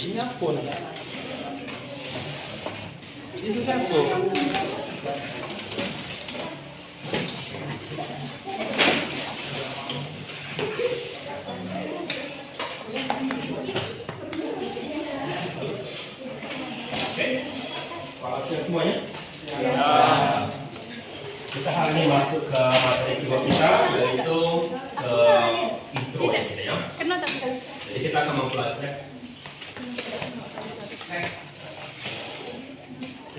Ini apa nih? Itu apa? Oke, siap semuanya? Ya. Kita hari ini masuk ke materi kedua kita, yaitu intro ya. Jadi kita akan mempelajari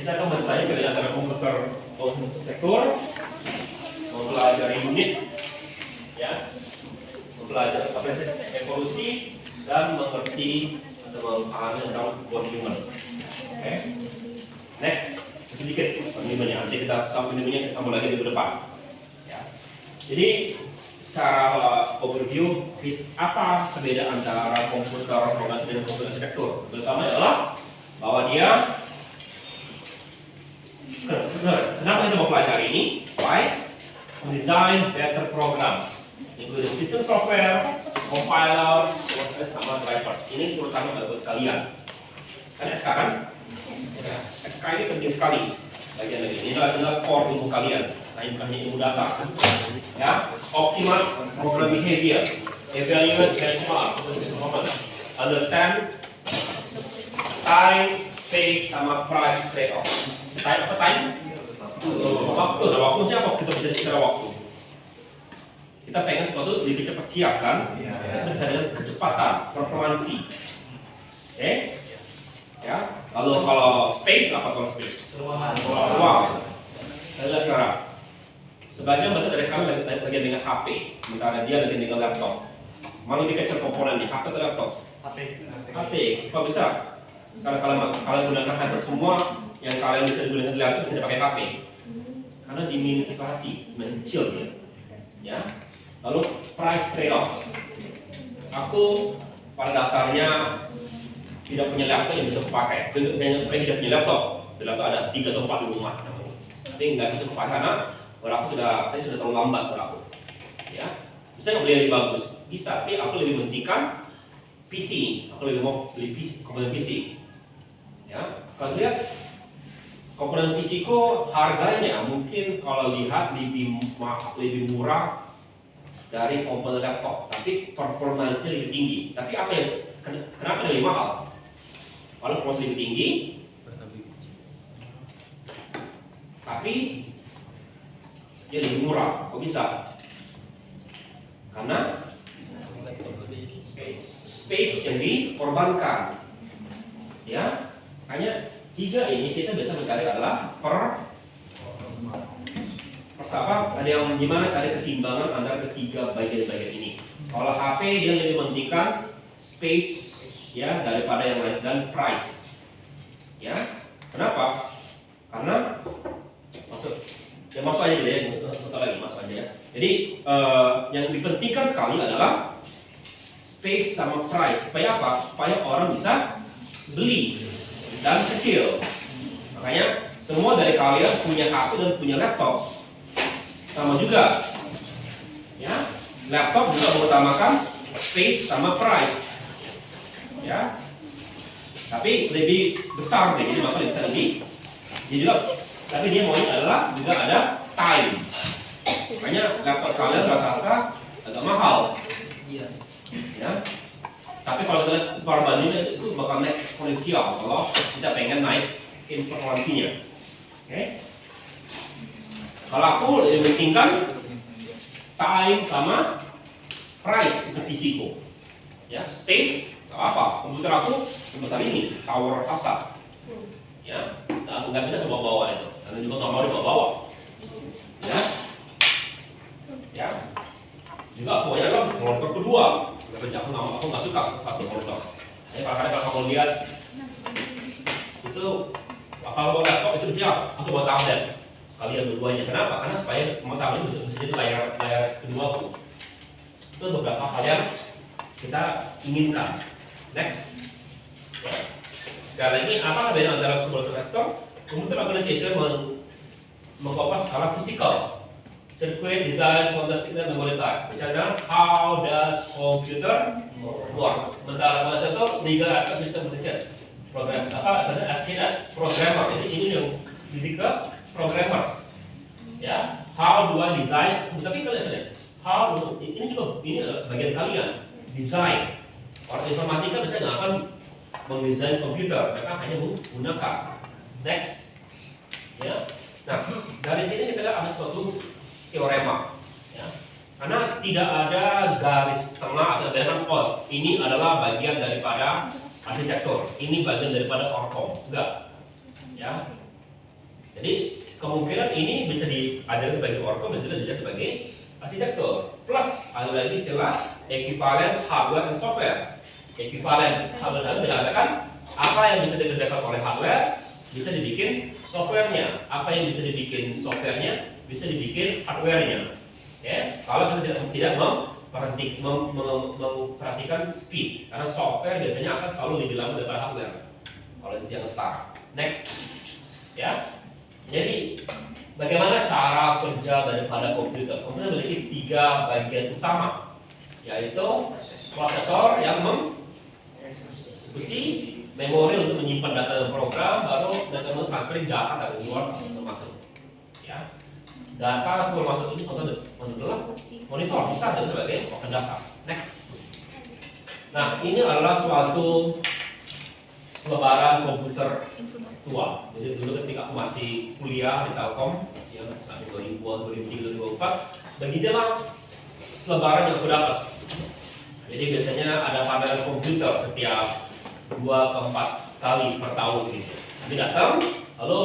kita akan belajar dari antara komputer sektor, mempelajari unit, ya, mempelajari evolusi dan mengerti atau memahami tentang volume. Oke, next sedikit penilaiannya. Nanti kita sampai penilaiannya kita sambung lagi di depan. Ya. Jadi secara overview, apa perbedaan antara komputer operasi dan komputer arsitektur? Pertama adalah bahwa dia kenapa kita mau pelajari ini? Why? Design better program, including system software, compiler, sama drivers. Ini terutama buat kalian. Kan SK kan? Ya, SK ini penting sekali. Bagian lagi. Ini adalah core ilmu kalian. Nah, ini bukan ilmu dasar. Ya, optimal program behavior, evaluate benchmark, understand time, space, sama price trade-off. Time apa time? Waktu. Nah, waktu siapa? Kita bicara waktu. Kita pengen sesuatu lebih cepat siap kan? Mencari kecepatan, performansi. Oke? Ya. Lalu kalau space apa kalau space? Ruang. Saya sekarang. Sebagian besar dari kami lagi dengan HP, sementara dia lagi dengan laptop. Mana lebih kecil komponennya, HP atau laptop? HP. Kok bisa? Karena kalian gunakan hampir semua yang kalian bisa gunakan di laptop bisa dipakai HP. Karena diminimisasi, semakin kecil dia. Ya. Lalu price trade-off. Aku pada dasarnya tidak punya laptop yang bisa dipakai. Tidak punya laptop. Di laptop ada 3 atau 4 di rumah. Tapi nggak bisa dipakai karena saya sudah terlalu lambat buat aku. Ya. Bisa nggak beli yang lebih bagus? Bisa, tapi aku lebih mementingkan PC. Aku lebih mau beli PC, komponen PC. Ya, kalau lihat komponen PC ku harganya mungkin kalau lihat lebih murah dari komponen laptop, tapi performanya lebih tinggi. Tapi apa yang kenapa lebih mahal? Kalau performanya lebih tinggi, tapi dia lebih murah. Kok bisa? Karena space yang dikorbankan. Ya, hanya 3 ini kita bisa mencari adalah ada yang gimana cari keseimbangan antara ketiga bagian-bagian ini. Kalau HP dia lebih mementingkan space ya daripada yang lain dan price. Ya, kenapa? Karena masuk aja deh, masuk aja ya. Jadi yang dipentingkan sekali adalah space sama price. Supaya apa? Supaya orang bisa beli dan kecil. Makanya semua dari kalian punya HP dan punya laptop. Sama juga. Ya, laptop juga mengutamakan space sama price. Ya. Tapi lebih besar deh, jadi makanya bisa lebih. Jadi juga tapi dia maunya adalah juga ada time. Makanya laptop kalian rata-rata agak mahal. Ya. Tapi kalau kita lihat perbandingannya itu bakal naik eksponensial kalau kita pengen naik informasinya. Oke? Kalau aku lebih pentingkan time sama price untuk PC ku. Ya, space apa? Komputer aku sebesar ini, tower raksasa. Ya, nggak bisa bawa-bawa itu. Karena juga nggak mau dibawa-bawa. Ya, ya. Juga pokoknya kan monitor kedua. Aku nggak suka satu monitor. Jadi kalau kamu lihat itu kalau laptop itu siap, aku buat tablet. Kalian berduanya. Kenapa? Karena supaya mau tablet bisa jadi layar kedua aku. Itu beberapa hal yang kita inginkan. Next. Ya. Sekali lagi, apa beda antara komputer desktop? Komputer organization mengcover skala fisikal. circuit design for the signal memory type. Misalnya, how does computer work? Sementara pada contoh legal aspect system application. Program apa? As programmer. Jadi ini yang didik ke programmer. Ya, how do I design? Tapi kalau lihat, how do ini juga ini bagian kalian design. Orang informatika biasanya nggak akan mendesain komputer, mereka hanya menggunakan. Next, ya. Nah, dari sini kita lihat ada suatu teorema, ya. Karena tidak ada garis tengah atau garis oh ini adalah bagian daripada arsitektur, ini bagian daripada orkom, enggak, ya. Jadi kemungkinan ini bisa diajarkan sebagai orkom, bisa diajarkan sebagai arsitektur. Plus ada lagi istilah equivalence hardware dan software. Equivalence hardware mengatakan apa yang bisa dikerjakan oleh hardware bisa dibikin softwarenya, apa yang bisa dibikin softwarenya bisa dibikin hardwarenya. Ya, kalau kita tidak memperhatikan speed, karena software biasanya akan selalu lebih lama daripada hardware. Kalau itu yang setara. Next, ya. Jadi bagaimana cara kerja daripada komputer? Komputer memiliki 3 bagian utama, yaitu prosesor yang mengeksekusi, memori untuk menyimpan data dan program, baru data untuk transferring data dari luar untuk masuk. Ya, data keluar masuk ini monitor bisa dan sebagai open data. Next. Nah, ini adalah suatu selebaran komputer tua. Jadi dulu ketika aku masih kuliah di Telkom, ya masih 2000-an, 2003, 2004, beginilah selebaran yang aku dapat. Jadi biasanya ada pameran komputer setiap 2 ke 4 kali per tahun gitu. Jadi datang, lalu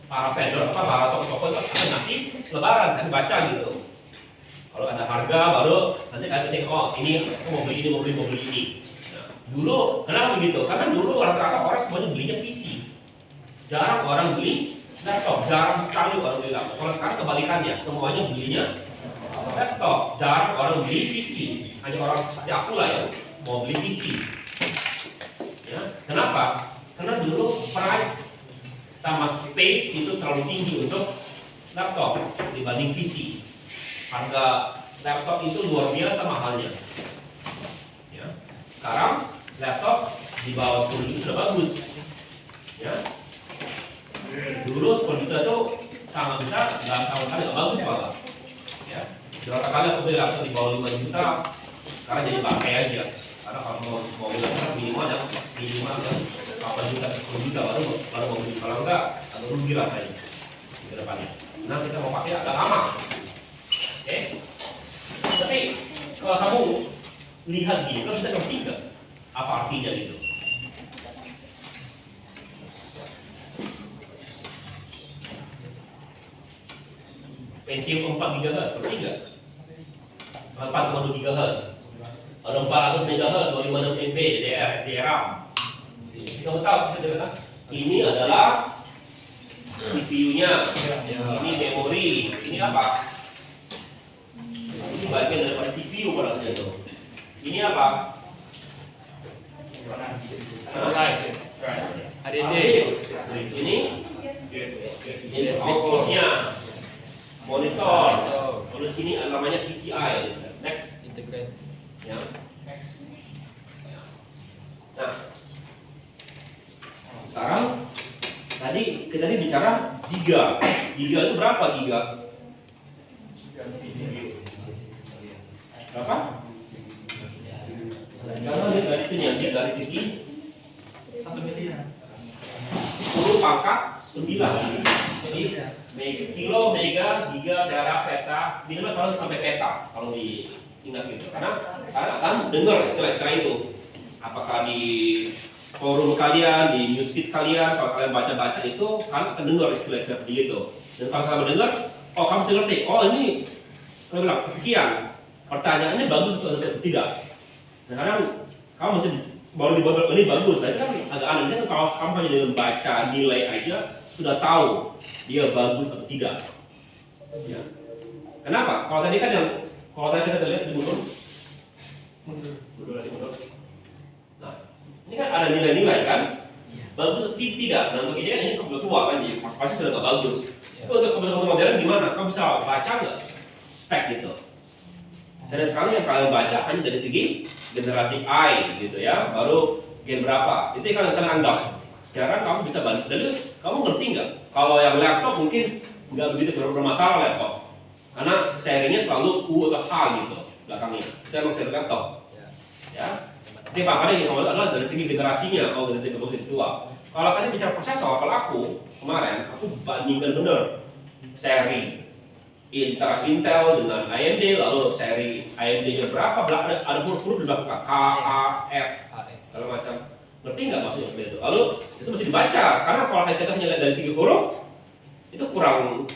para vendor para toko-toko itu akan ngasih selebaran, kami baca gitu. Kalau ada harga baru nanti kami tengok, oh ini aku mau beli ini, mau beli ini. Nah, dulu kenapa begitu? Karena dulu rata-rata orang semuanya belinya PC. Jarang orang beli laptop, jarang sekali orang beli laptop. Kalau sekarang kebalikannya, semuanya belinya laptop, jarang orang beli PC. Hanya orang seperti aku lah yang mau beli PC. Ya, kenapa? Karena dulu price sama space itu terlalu tinggi untuk laptop dibanding PC. Harga laptop itu luar biasa mahalnya. Ya. Sekarang laptop di bawah 10 juta sudah bagus. Ya. Dulu 10 juta itu sangat besar, dan tahun-tahun nggak bagus malah. Ya. Berapa kali aku beli laptop di bawah 5 juta, sekarang jadi pakai aja. Karena kalau mau beli laptop minimal 8 juta, 10 juta baru mau beli, kalau enggak agak rugi rasanya di depannya. Nah kita mau pakai agak lama. Oke. Tapi kalau kamu lihat gini, kamu bisa ngerti nggak apa artinya gitu? Pentium 4 GHz, ngerti nggak? 4,2 GHz. Ada 400 MHz, 256 MB, DDR, SDRAM. Kamu tahu bisa dikatakan ini adalah CPU-nya, ini memori, ini apa? Ini bagian daripada CPU pada saat itu. Ini apa? HDD. Ini output-nya, monitor. Lalu sini namanya PCI. Next. Ya. Nah, sekarang tadi kita bicara giga. Giga itu berapa giga? Berapa? Kalau lihat dari itu dari segi 1 miliar. 10 pangkat 9. Jadi kilo, mega, giga, tera, peta, minimal kalau sampai peta kalau diingat gitu. Karena kan dengar istilah-istilah itu. Apakah di forum kalian, di newsfeed kalian, kalau kalian baca-baca itu kan dengar istilah-istilah seperti itu. Dan kalau kamu dengar, oh kamu sudah ngerti, oh ini kamu bilang sekian. Pertanyaannya bagus atau tidak? Nah kadang kamu masih baru dibawa ini bagus, tapi kan agak aneh. Kan kalau kamu hanya dengan baca nilai aja sudah tahu dia bagus atau tidak. Ya. Kenapa? Kalau tadi kan kalau tadi kita lihat di mundur. Nah, ini kan ada nilai-nilai kan? Bagus atau tidak? Nah untuk ini kan ini udah tua kan, jadi pasti sudah nggak bagus. Itu untuk kebutuhan modern gimana? Kamu bisa baca nggak? spek gitu. Sayang sekali yang kalian baca hanya dari segi generasi I gitu ya, baru gen berapa. Itu yang kalian anggap. Sekarang kamu bisa balik. Jadi kamu ngerti nggak? Kalau yang laptop mungkin nggak begitu bermasalah laptop, karena serinya selalu U atau H gitu belakangnya. Itu emang seri laptop. Ya. Tapi makanya yang kamu adalah dari segi generasinya, oh generasi kedua. Kalau tadi bicara prosesor, kalau aku kemarin aku bandingkan bener seri Intel dengan AMD, lalu seri AMD-nya berapa, ada huruf-huruf di belakang K, A, F, kalau macam. Ngerti nggak maksudnya seperti itu? Lalu itu mesti dibaca, karena kalau kita hanya lihat dari segi huruf, itu kurang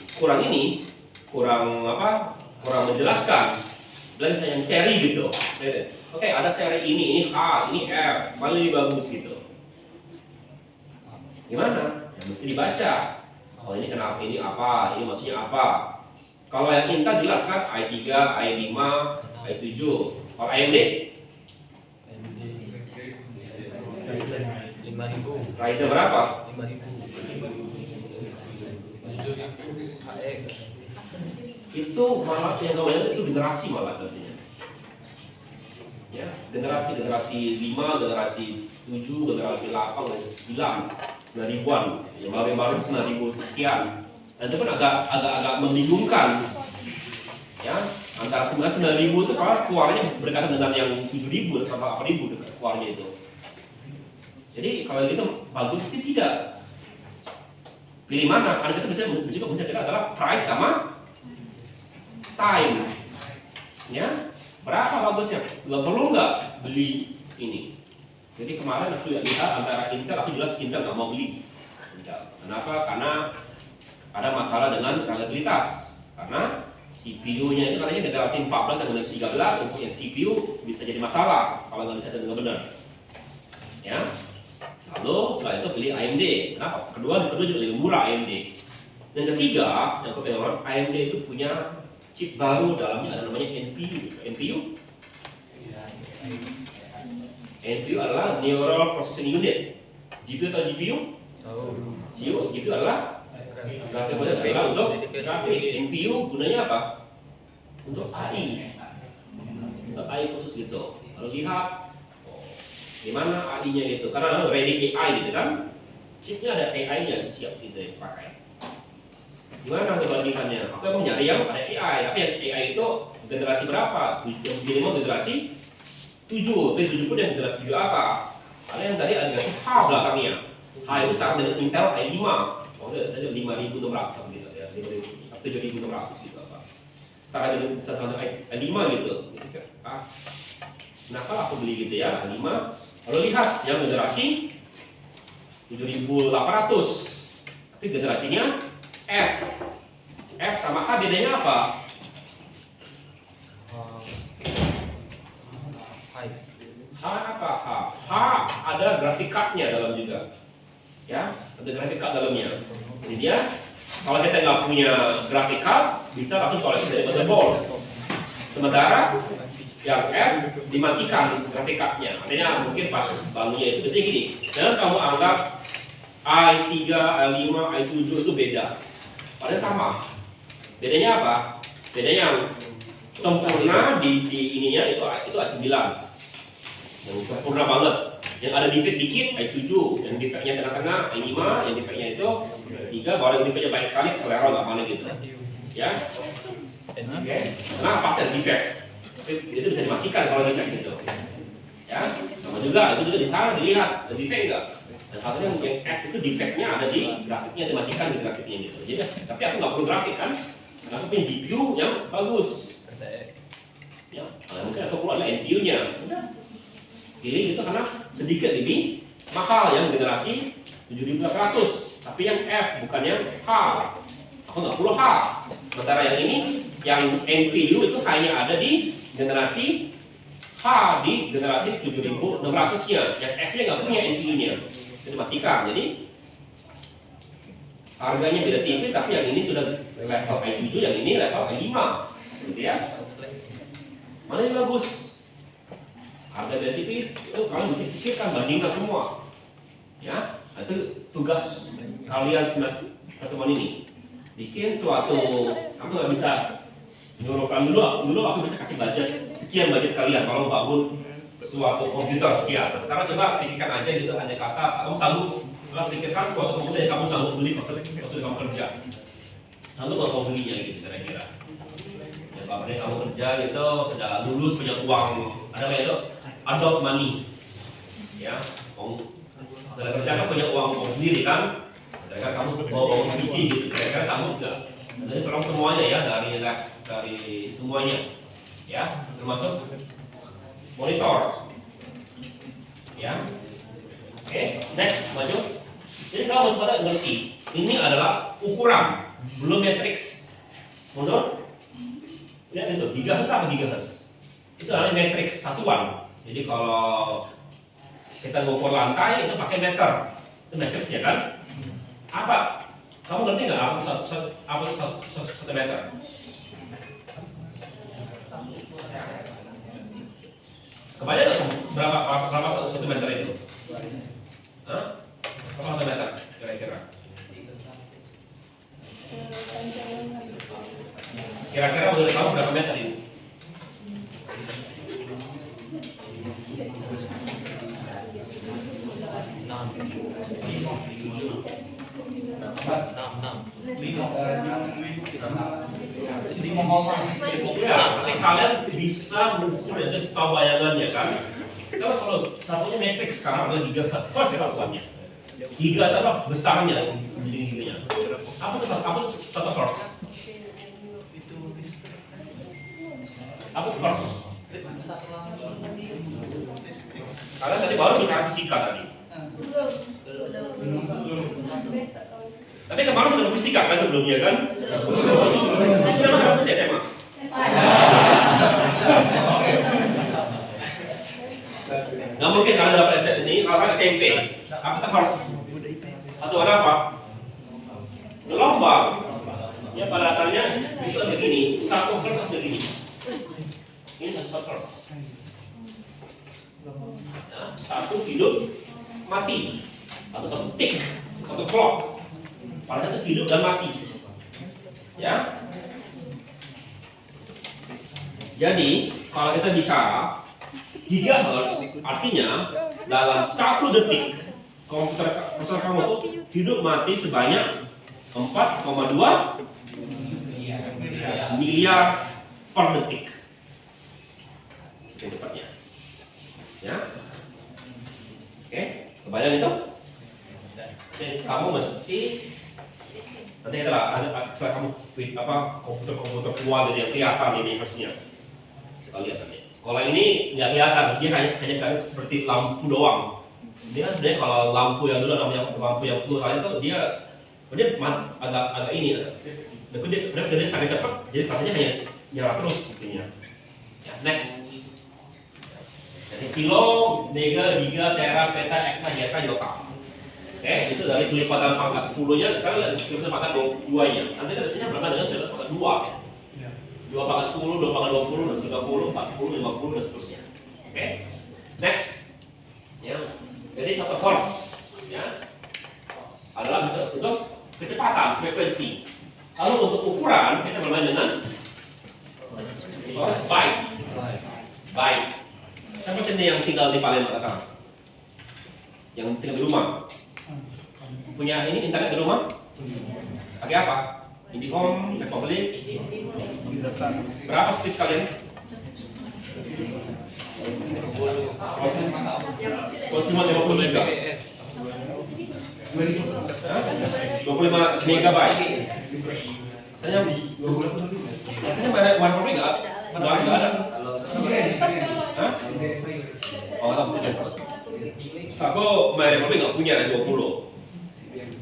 menjelaskan. Lagi yang seri gitu. Oke, ada seri ini H, ini F, paling lebih bagus gitu. Gimana? Ya mesti dibaca. Oh ini kenapa, ini apa, ini maksudnya apa. Kalau yang Intel jelas kan, i3, i5, i7. Kalau AMD? 5.000. Ryzen berapa? 5.000. Itu malah yang namanya itu generasi malah artinya. Ya, generasi 5, generasi 7, generasi 8, generasi 9 ribuan. Yang baru-baru 9.000 sekian. Dan itu kan agak membingungkan, ya antara 9.000 itu soalnya keluarnya berkaitan dengan yang 7.000 atau 8.000 keluarnya itu. Jadi kalau gitu bagus itu tidak. Pilih mana? Karena kita bisa kita adalah price sama time, ya berapa bagusnya? Nggak perlu nggak beli ini. Jadi kemarin aku lihat antara Intel, aku jelas Intel nggak mau beli. Intel. Kenapa? Karena ada masalah dengan reliabilitas, karena CPU-nya itu katanya generasi 14 dan generasi 13 untuk yang CPU bisa jadi masalah kalau nggak bisa dengan benar. Ya, lalu setelah itu beli AMD. Kenapa? Kedua juga lebih murah AMD. Dan ketiga, yang kedua AMD itu punya chip baru dalamnya ada namanya NPU. NPU adalah Neural Processing Unit. GPU atau GPU? GPU adalah grafik model PA untuk grafik. NPU gunanya apa? Untuk AI. Untuk AI khusus gitu. Lalu lihat gimana AI-nya gitu. Karena ready AI gitu kan. Chipnya ada AI-nya siap gitu dipakai. Gimana perbandingannya? Aku emang nyari yang ada AI, tapi yang AI itu generasi berapa? Yang minimal generasi 7. Tapi 7 pun yang generasi 7 apa? Karena yang tadi ada generasi H belakangnya. H itu sama dengan Intel i5. Maksudnya saja 5.600 gitu ya, 7.600 gitu apa. Setara dengan i5 gitu. Kenapa aku beli gitu ya, i5? Lalu lihat yang generasi 7.800. Tapi generasinya F sama H bedanya apa? H apa? H ada grafik card-nya dalam juga. Ya, ada grafik card dalamnya. Jadi dia, kalau kita nggak punya grafik card, bisa langsung koleksi dari motherboard. Sementara yang F dimatikan grafik card-nya. Artinya mungkin pas bangunnya itu biasanya gini. Jangan kamu anggap i3, i5, i7 itu beda. Padahal sama. Bedanya apa? Bedanya yang sempurna di ininya itu i9. Yang sempurna banget. Yang ada defect dikit i7, yang defectnya tengah-tengah i5, yang defectnya itu 3, baru yang defectnya baik sekali Celeron apa mana gitu. Ya. Oke. Nah, pasti ada defect. Itu bisa dimatikan kalau dicek gitu. Ya. Sama juga itu juga di sana dilihat ada defect enggak. Dan satunya yang F itu defectnya ada di grafiknya, dimatikan di grafiknya gitu. Jadi, tapi aku nggak perlu grafik kan, karena aku punya GPU yang bagus. Ya, mungkin aku perlu ada NPU-nya. Udah, pilih itu karena sedikit lebih mahal yang generasi 7.800, tapi yang F bukan yang H. Aku nggak perlu H. Sementara yang ini, yang NPU itu hanya ada di generasi H di generasi 7.600-nya. Yang F-nya nggak punya NPU-nya. Itu matikan. Jadi harganya beda tipis, tapi yang ini sudah level i7, yang ini level i5, gitu ya. Mana yang bagus? Harga beda tipis, itu kalian mesti pikirkan, bandingkan semua. Ya, itu tugas kalian semester pertemuan ini. Bikin suatu, kamu nggak bisa Nyuruhkan dulu aku bisa kasih budget sekian budget kalian kalau bangun suatu komputer sekian. Nah, sekarang coba pikirkan aja gitu, hanya kata kamu sanggup pikirkan suatu komputer yang kamu sanggup beli waktu kamu kerja. Lalu mau kamu belinya gitu kira-kira. Ya bapaknya kamu kerja gitu sudah lulus punya uang, ada kayak itu adult money, ya. Setelah kerja kan punya uang sendiri kan. Kira-kira kamu mau bangun PC gitu, kira-kira sanggup nggak? Jadi tolong semuanya ya dari semuanya, ya termasuk monitor, ya. Oke, next maju. Jadi kamu harus pada ngerti, ini adalah ukuran, belum matriks. Mundur. Lihat itu, gigahertz apa gigahertz? Itu adalah matriks satuan. Jadi kalau kita ngukur lantai itu pakai meter, itu matriks ya kan? Apa? Kamu ngerti nggak apa satu meter? Kebayang berapa satu meter itu? Hah? Berapa satu meter kira-kira? Kira-kira menurut kamu berapa meter ini? Ya, tapi kalian bisa mengukur itu tahu bayangannya kan? Kalau satunya matriks sekarang ada gigahertz, first satuannya. Giga adalah besarnya, jadi giganya. Apa itu satu hertz? Apa itu hertz? Kalian tadi baru bicara fisika tadi. Tapi kemarin sudah fisika kan sebelumnya kan? Sama berapa sih SMA? Nggak mungkin kalian dapat ini kalau SMP. Apa itu hertz? Atau warna apa? Gelombang. Ya pada asalnya itu begini, satu hertz begini. Ini satu hertz. Nah, satu hidup mati atau satu tick, satu clock. Pada satu hidup dan mati. Ya. Jadi kalau kita bicara gigahertz, artinya dalam satu detik komputer kamu tuh hidup mati sebanyak 4,2 miliar per detik. Itu tepatnya. Ya. Oke, kebayang itu? Oke, kamu mesti nanti ada setelah kamu fit komputer kuat jadi yang kelihatan ini versinya. Kita lihat nanti. Kalau ini nggak kelihatan, dia hanya kelihatan seperti lampu doang. Dia kan sebenarnya kalau lampu yang dulu namanya lampu yang full itu dia agak ini, dia sangat cepat, jadi katanya hanya nyala terus intinya. Ya, next. Jadi kilo, mega, giga, tera, peta, eksa, yota, yota. Oke, itu dari pelipatan pangkat 10-nya, sekarang pelipatan pangkat 2-nya. Nanti biasanya berapa dengan pelipatan pangkat 2? 2 pangkat 10, 2 pangkat 20, 30, 40, 50, dan seterusnya. Oke, next. Ya. Jadi satu hertz ya, adalah untuk kecepatan, frekuensi. Lalu untuk ukuran, kita bermain dengan byte. Byte. Siapa sini yang tinggal di Palembang sekarang? Yang tinggal di rumah? Punya ini internet di rumah? Pakai apa? Indihome, Republic? Berapa speed kalian? 25 mega. 25 megabyte. Saya mana Republic nggak? Nggak ada. Hah? Oh, tak bisa. Aku My Republic nggak punya 20.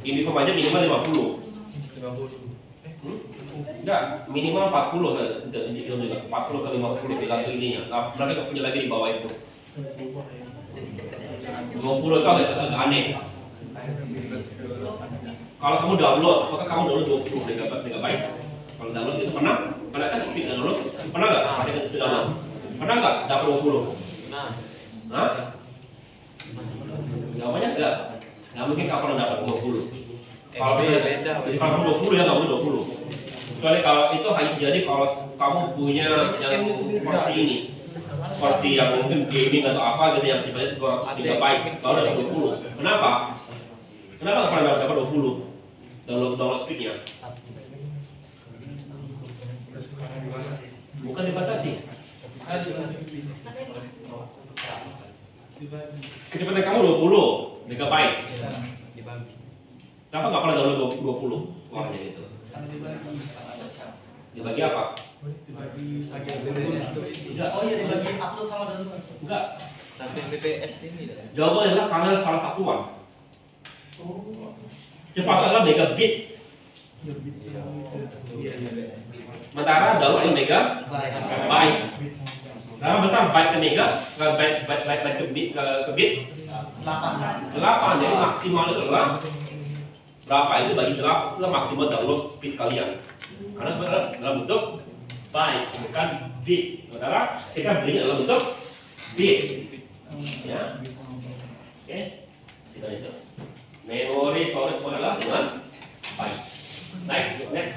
Ini pemainnya minimal 50. Enggak, minimal 40 kan. 40 ke 50 bila itu ininya. Mereka nggak punya lagi di bawah itu. 20 itu agak aneh. Kalau kamu download, apakah kamu download 20 megabyte? Kalau download itu pernah? Pernah kan speed download? Pernah nggak? Pakai speed download? Pernah nggak dapat 20? Hah? Jawabannya enggak. Nggak mungkin kamu pernah dapat 20. Kalau kamu 20 ya nggak mungkin 20. Kecuali kalau itu hanya terjadi kalau kamu punya yang versi ini, versi yang mungkin gaming atau apa gitu yang tipe 200 GB, kalau ada 20. Kenapa? Kenapa nggak pernah dapat 20 download speednya? Bukan dibatasi. Kecepatan kamu 20 MB. Kenapa nggak pernah download 20? Warnanya itu. Dibagi apa? Enggak. Oh iya, dibagi upload sama download. Enggak. Sampai BPS ini. Jawabannya adalah karena salah satuan. Cepat adalah megabit. Sementara download adalah megabyte. Berapa besar byte ke mega? Byte ke bit? 8. Jadi maksimal itu adalah berapa? Itu bagi 8 itu maksimal download speed kalian. Karena dalam bentuk byte bukan bit. Saudara, kita belinya dalam bentuk bit. Ya. Oke. Kita itu. Memori storage semua adalah dengan byte. Next.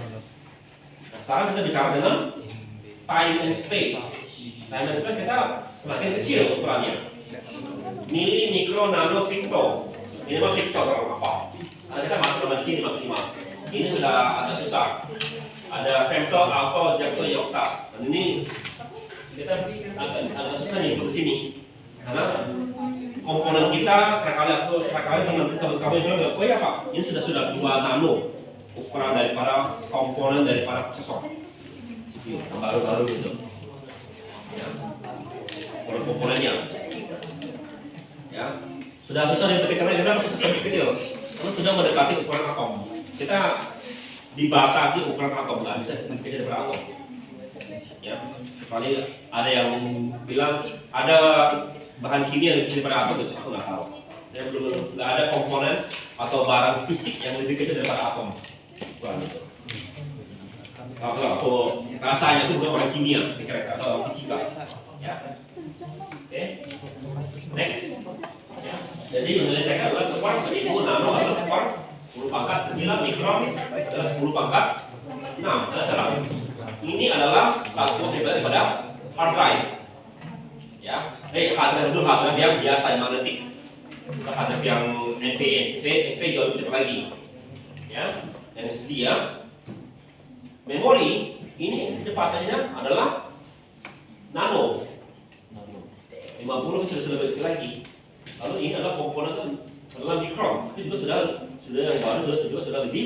Nah, sekarang kita bicara dengan time and space. Time and space kita semakin kecil ukurannya. Mili, mikro, nano, pikto. Ini mah pikto kalau apa? Karena kita masuk dalam sini maksimal. Ini sudah agak susah. Ada femto, alto, jakto, yokta. Dan ini kita agak susah nih untuk sini. Karena komponen kita kali teman-teman bilang, oh ya Pak, ini sudah 2 nano ukuran daripada komponen daripada prosesor. CPU yang baru-baru gitu. Ya. Komponennya. Ya. Sudah susah dideteksi karena kita masih lebih kecil. Karena sudah mendekati ukuran atom. Kita dibatasi ukuran atom, nggak bisa dideteksi daripada atom. Ya. Kecuali ada yang bilang ada bahan kimia yang lebih daripada atom gitu, aku nggak tahu. Saya belum, nggak ada komponen atau barang fisik yang lebih kecil daripada atom. Kurang itu. Kalau aku rasanya itu bukan orang kimia, kira-kira atau fisika. Ya. Oke. Next. Ya. Jadi Indonesia adalah sekuat 1000 nano adalah sekuat 10 pangkat 9 mikron adalah 10 pangkat 6 adalah salah. Ini adalah satu daripada hard drive. Ya. Hard drive yang biasa yang magnetik. Bukan hard drive yang NVMe jauh lebih cepat lagi. Ya. Yang sedia. Memori ini kecepatannya adalah nano. 50 sudah lebih kecil lagi. Lalu ini adalah komponen adalah mikron. Itu juga sudah yang baru juga sudah lebih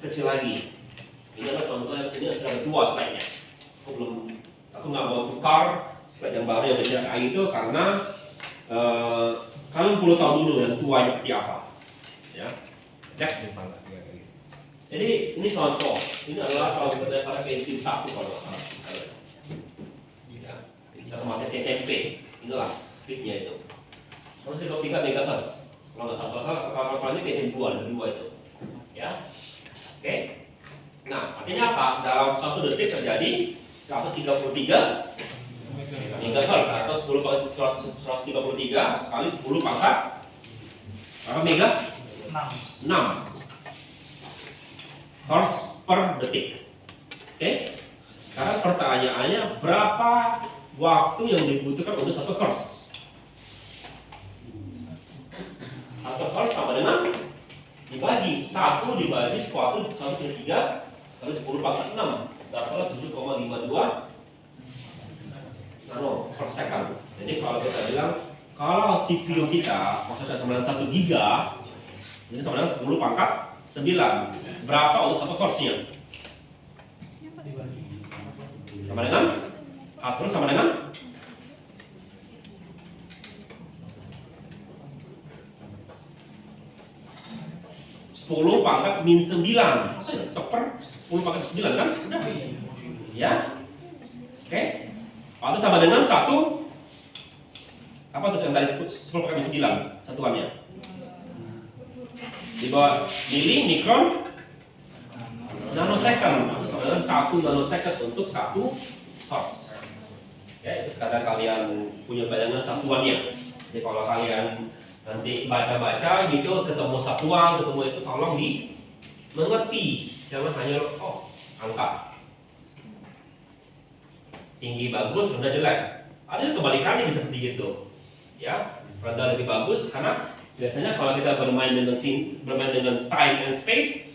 kecil lagi. Ini adalah contohnya, ini sudah 2 slide-nya. Aku nggak mau tukar slide yang baru yang berjalan itu karena kalian perlu tahu dulu yang tuanya seperti apa. Ya. Next. Jadi ini contoh. Ini adalah kalau berdasarkan Pentium 1 kalau nggak salah. Ya. Kita masih SMP. Inilah speednya itu. 123 MHz. Kalau nggak salah, kalau ini Pentium 2 ada 2 itu. Ya. Oke. Nah, artinya apa? Dalam 1 detik terjadi 133 MHz atau 133 kali 10 pangkat berapa mega? 6 Hertz per detik. Oke? Sekarang pertanyaannya, berapa waktu yang dibutuhkan untuk 1 Hertz? 1 Hertz sama dengan dibagi 1 dibagi 1,3 kali 10 pangkat 6 dapatlah 7,52 nano per second. Jadi kalau kita bilang kalau CPU kita maksudnya sama dengan 1 giga ini sama dengan 10 pangkat 9. Berapa untuk 1 Hertz-nya? Sama dengan atur sama dengan 10 pangkat min 9. Maksudnya 10 pangkat 9 kan? Udah. Ya. Oke. Atau sama dengan 1. Apa tuh yang tadi 10 pangkat min 9 satuannya? Di bawah mili, mikron, nanosecond. Dengan 1 nanosecond untuk 1 Hertz. Ya, itu sekadar kalian punya bayangan satuannya. Jadi kalau kalian nanti baca-baca gitu ketemu satuan, ketemu itu tolong dimengerti. Jangan hanya angka. Tinggi bagus, rendah jelek. Ada kebalikannya bisa seperti itu. Ya, rendah lebih bagus karena biasanya kalau kita bermain dengan time and space,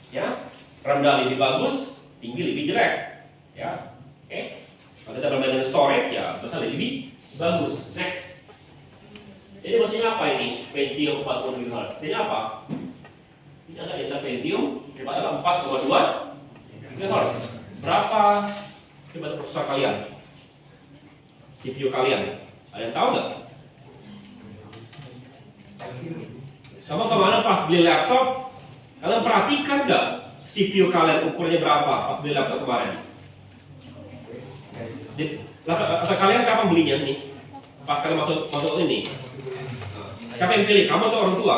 ya, rendah lebih bagus, tinggi lebih jelek. Ya, oke. Kalau kita bermain dengan storage, ya, besar lebih bagus. Next. Jadi maksudnya apa ini? Pentium 40 GHz. Ini apa? Ini ada data Pentium adalah 4,2 GHz. Berapa hebat prosesor kalian? CPU kalian? Ada yang tahu nggak? Kamu kemana pas beli laptop? Kalian perhatikan nggak CPU kalian ukurnya berapa pas beli laptop kemarin? Laptop kalian kapan belinya nih? Pas kalian masuk ini? Siapa yang pilih? Kamu atau orang tua?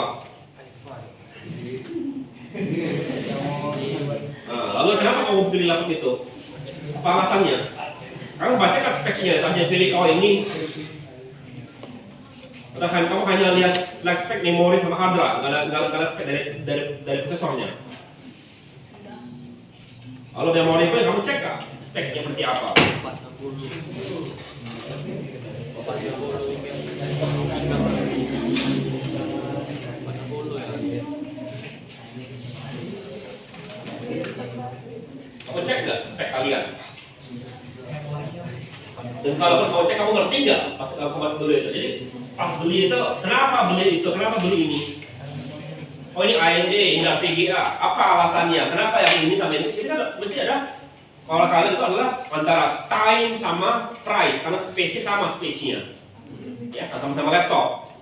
Nah, lalu kenapa kamu pilih laptop itu? Apa alasannya? Kamu baca kan speknya, hanya pilih oh ini. Atau kamu hanya lihat spek memori sama hard drive, nggak ada spek dari prosesornya. Kalau memori itu kamu cek kan speknya seperti apa? Kamu cek nggak spek kalian? Dan kalau kamu cek, kamu ngerti nggak pas kamu dulu itu? Jadi pas beli itu, kenapa beli itu? Kenapa beli ini? Oh ini AMD, ini VGA. Apa alasannya? Kenapa yang ini sama ini? Ini kan mesti ada. Kalau kalian itu adalah antara time sama price, karena spesies sama spesiesnya. Ya, sama-sama laptop.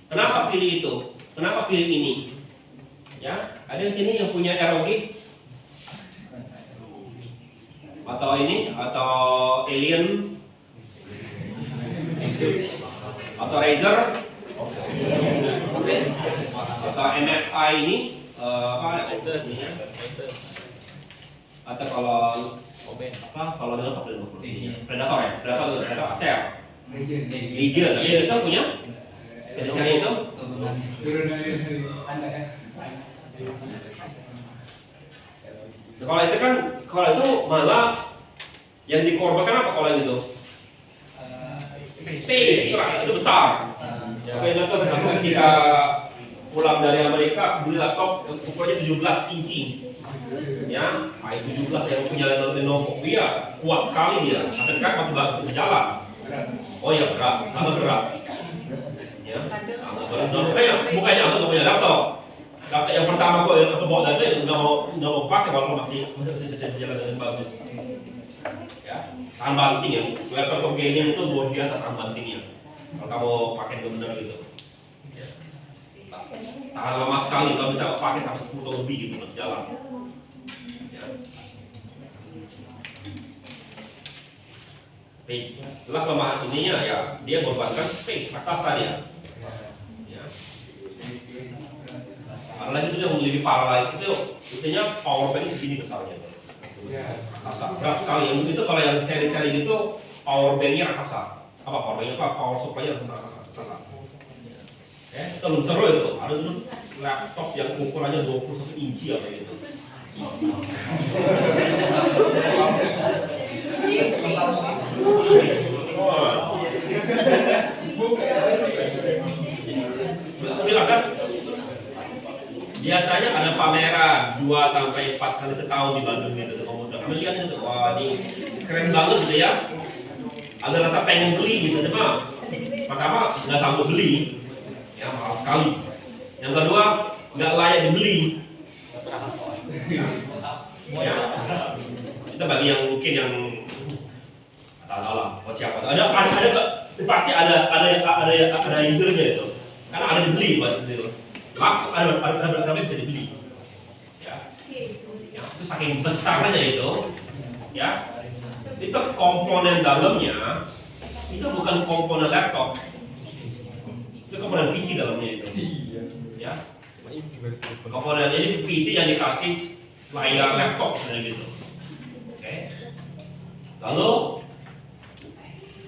Kenapa pilih itu? Kenapa pilih ini? Ya, ada di sini yang punya ROG atau ini atau Alien atau Razer atau MSI ini apa ini ya? Atau kalau kalau dengan apa Predator ya, Predator Acer, Legion, tapi itu punya seri itu. Kalau itu kan, kalau itu malah yang dikorbankan apa kalau itu? Space itu besar. Oke, contoh aku ketika pulang dari Amerika beli laptop ukurannya 17 inci. Ya, i17 yang punya Lenovo, iya kuat sekali dia. Sampai sekarang masih bisa jalan. Oh iya berat, sangat berat. Ya, sangat berat. Bukannya aku nggak punya laptop. Laptop yang pertama aku bawa data yang nggak mau pakai walaupun masih jalan dengan bagus. Ya, tahan banting ya. Laptop gaming itu luar biasa tahan bantingnya. Kalau kamu pakai benar gitu. Ya. Tahan lama sekali, kalau bisa pakai sampai 10 tahun lebih gitu masih jalan. Itulah kelemahan ininya ya, dia membuatkan space raksasa dia. Ya. Ada lagi itu yang lebih parah lagi itu, intinya power bank segini besarnya. Raksasa, berat sekali. Yang itu kalau yang seri-seri gitu power banknya raksasa. Apa power banknya apa? Power supply-nya raksasa. Itu belum seru itu. Ada dulu laptop yang ukurannya 21 inci apa gitu. Kan biasanya ada pameran 2-4 kali setahun di Bandung gitu komputer. Kami lihat itu, wah ini keren banget gitu ya. Ada rasa pengen beli gitu, cuma pertama nggak sanggup beli, ya mahal sekali. Yang kedua nggak layak dibeli. Ya, itu bagi yang mungkin yang tahu lah, siapa? Ada pasti ada usernya itu, karena ada dibeli buat itu. Ada bisa dibeli. Ya, itu saking besarnya itu, ya. Itu komponen dalamnya itu bukan komponen laptop, itu komponen PC dalamnya itu. Ya. Komponen ini PC yang dikasih layar laptop sebenarnya gitu. Oke. Lalu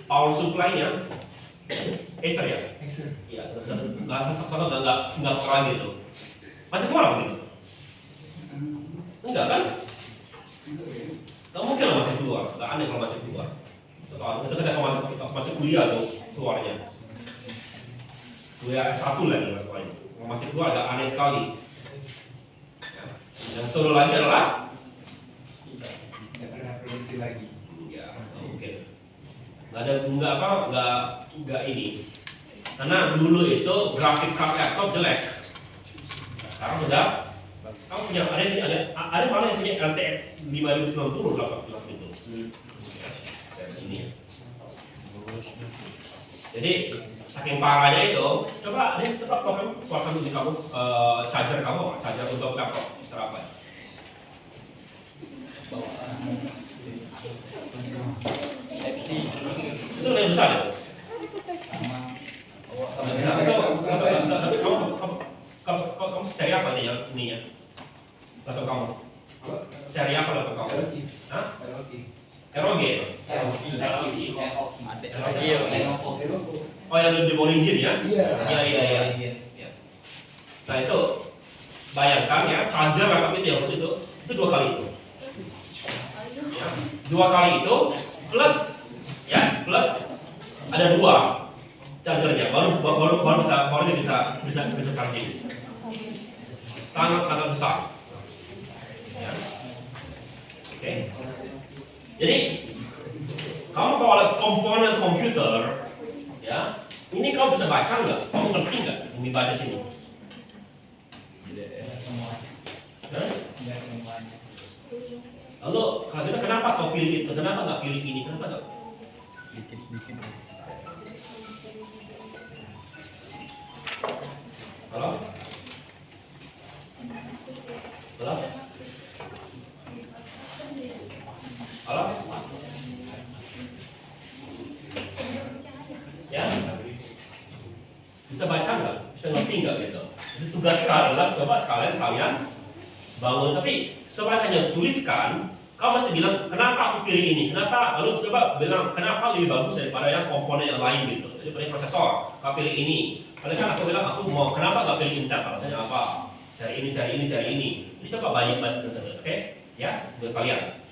power supply-nya Acer ya? Acer. Iya, nggak kurang gitu. Masih kurang gitu? Enggak kan? Nggak mungkin lah masih keluar, nggak aneh kalau masih keluar. Itu kita masih kuliah tuh keluarnya. Kuliah S1 lah nih masalahnya. Kalau masih keluar agak aneh sekali. Ya. Yang satu lagi adalah Nggak pernah produksi lagi. ya mungkin nggak ini. Karena dulu itu grafik card laptop jelek. Sekarang udah kamu punya ada malah yang punya RTX 5090 laptop itu. Kayak ini. Jadi saking parahnya itu, coba kamu suarakan di kamu charger untuk laptop apa? FC. Itu lebih besar ya? Kamu seri apa nih ya? Laptop kamu? Seri apa laptop kamu? Hah? ROG? Oh yang di origin ya? Iya. Nah itu bayangkan ya charger laptop itu ya waktu itu 2 kali itu. Ya, 2 kali itu plus ada 2 chargernya baru dia bisa charging. Sangat besar. Ya. Oke. Jadi kamu kalau ada komponen komputer, ya ini kamu bisa baca nggak? Kamu ngerti nggak ini baca sini? Hah? Lalu kenapa kau pilih itu? Kenapa nggak pilih ini? Kenapa nggak? Sedikit. Halo? Halo? Halo? Ya? Bisa baca nggak? Bisa ngerti nggak gitu? Jadi tugas kalian adalah coba sekalian kalian bangun, tapi selain hanya tuliskan, kau masih bilang kenapa aku pilih ini? Kenapa? Lalu coba bilang kenapa lebih bagus daripada yang komponen yang lain gitu. Jadi pilih prosesor, kau pilih ini. Kalau kan aku bilang aku mau kenapa nggak pilih Intel? Alasannya apa? Seri ini. Jadi coba banyak, oke? Ya, buat kalian.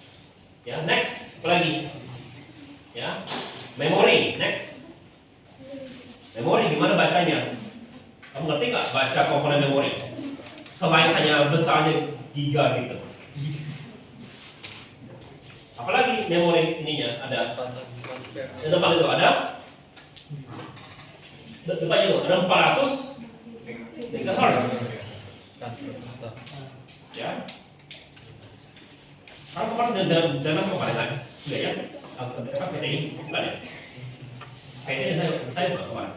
Ya, next, apa lagi? Ya, memori, next. Memori gimana bacanya? Kamu ngerti nggak baca komponen memori? Selain hanya besarnya giga gitu. Apalagi memori ininya ada. Yang depan itu ada. Depannya itu ada 400 MHz. Ya. Kalau kemarin dalam kemarin kan, sudah ya, apa PTI, bukan ya? PTI saya bukan kemarin.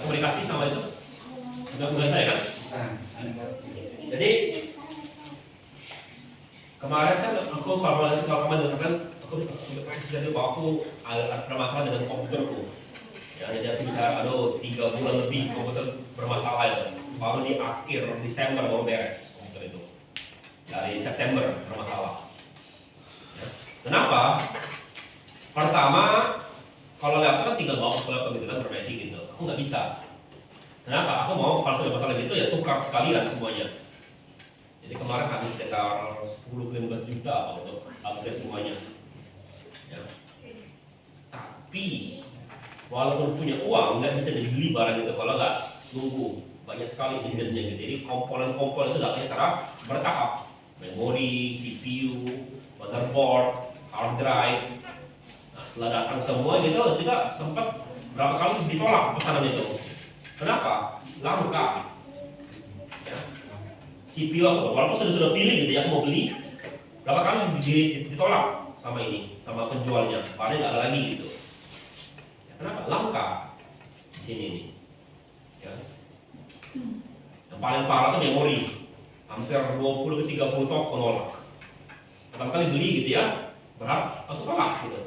Komunikasi sama itu, tugas saya kan? Jadi kemarin kan aku kalau kemarin dengarkan aku jadi waktu ada masalah dengan komputerku. Ya, jadi aku bicara, aduh 3 bulan lebih komputer bermasalah ya. Baru di akhir Desember baru beres komputer itu. Dari September bermasalah. Ya. Kenapa? Pertama, kalau laptop kan tinggal bawa ke laptop gitu kan perbaiki gitu. Aku nggak bisa. Kenapa? Aku mau kalau sudah masalah gitu ya tukar sekalian semuanya. Jadi kemarin habis sekitar 10-15 juta untuk upgrade semuanya. Ya. Tapi walaupun punya uang nggak bisa dibeli barang itu kalau nggak nunggu. Banyak sekali jenisnya gitu. Jadi komponen-komponen itu datangnya cara bertahap. Memori, CPU, motherboard, hard drive. Nah, setelah datang semua gitu juga sempat berapa kali ditolak pesanan itu. Kenapa? Langka. Ya. CPU aku, walaupun sudah pilih gitu ya, aku mau beli, berapa kali ditolak sama ini, sama penjualnya. Padahal nggak ada lagi gitu. Ya, kenapa? Langka di sini ini. Ya. Yang paling parah itu memori, hampir 20 ke 30 toko nolak. Pertama kali beli gitu ya, berapa? Langsung tolak gitu.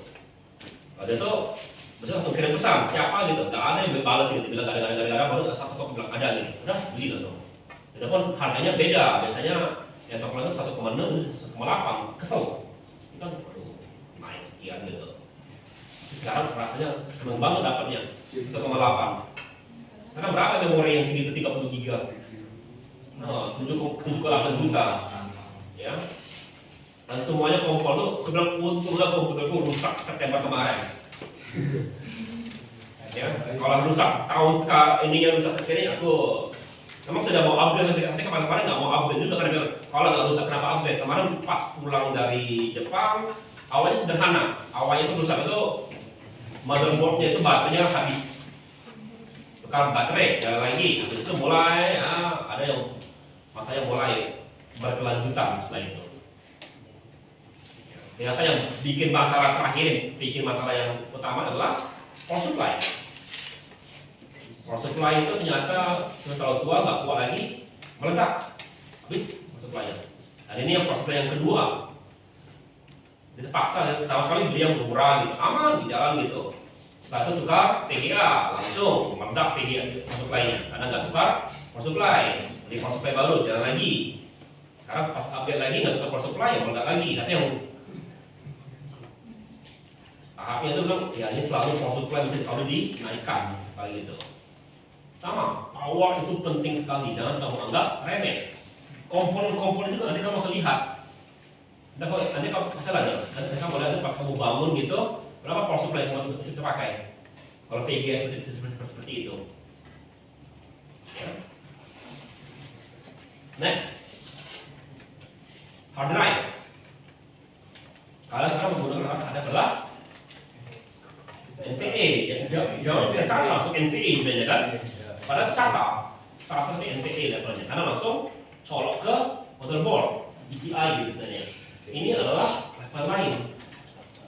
Ada tuh, bisa langsung kirim pesan, siapa gitu, nggak ada yang balas gitu, bilang gara-gara baru satu bilang ada gitu, udah beli langsung. Walaupun harganya beda, biasanya yang toko lain itu 1,6, 1,8, kesel. Itu kan, aduh, naik sekian gitu. Sekarang rasanya seneng banget dapatnya, 1,8. Sekarang berapa memori yang segitu 30 GB? 7,8 juta. Ya. Dan semuanya kompor tuh, aku bilang untungnya komputerku rusak September kemarin. Ya, kalau rusak tahun sekarang ininya rusak seperti ini, aku memang sudah mau upgrade tapi kemarin nggak mau upgrade juga karena kalau nggak rusak kenapa upgrade? Kemarin pas pulang dari Jepang, awalnya sederhana, awalnya itu rusak itu motherboardnya itu baterainya habis, tukar baterai jalan lagi, habis itu mulai ada yang masanya mulai berkelanjutan setelah itu. Ternyata yang bikin masalah terakhir, bikin masalah yang utama adalah power supply. Power supply itu ternyata terlalu tua, nggak kuat lagi, meledak, habis power supply-nya. Dan ini yang power supply yang kedua. Jadi terpaksa, pertama kali beli yang murah gitu, aman di jalan gitu. Setelah itu tukar VGA, langsung meledak VGA power supply-nya. Karena nggak tukar power supply, beli power supply baru, jalan lagi. Sekarang pas upgrade lagi nggak tukar power supply, yang meledak lagi. Tapi yang tahapnya itu bilang, ya ini selalu power supply mesti selalu dinaikkan kali gitu. Sama, power itu penting sekali, jangan kamu anggap remeh. Komponen-komponen itu nanti kamu akan lihat. Nanti kamu salah aja, nanti kamu lihat pas kamu bangun gitu, berapa power supply kamu bisa pakai. Kalau VGA itu seperti itu. Ya. Next, hard drive. Kalian sekarang menggunakan hard drive adalah NVA, jangan kita salah langsung NVA sebenarnya kan? Padahal salah seperti NVA levelnya, karena langsung colok ke motherboard, PCI gitu sebenarnya. Ini adalah level lain.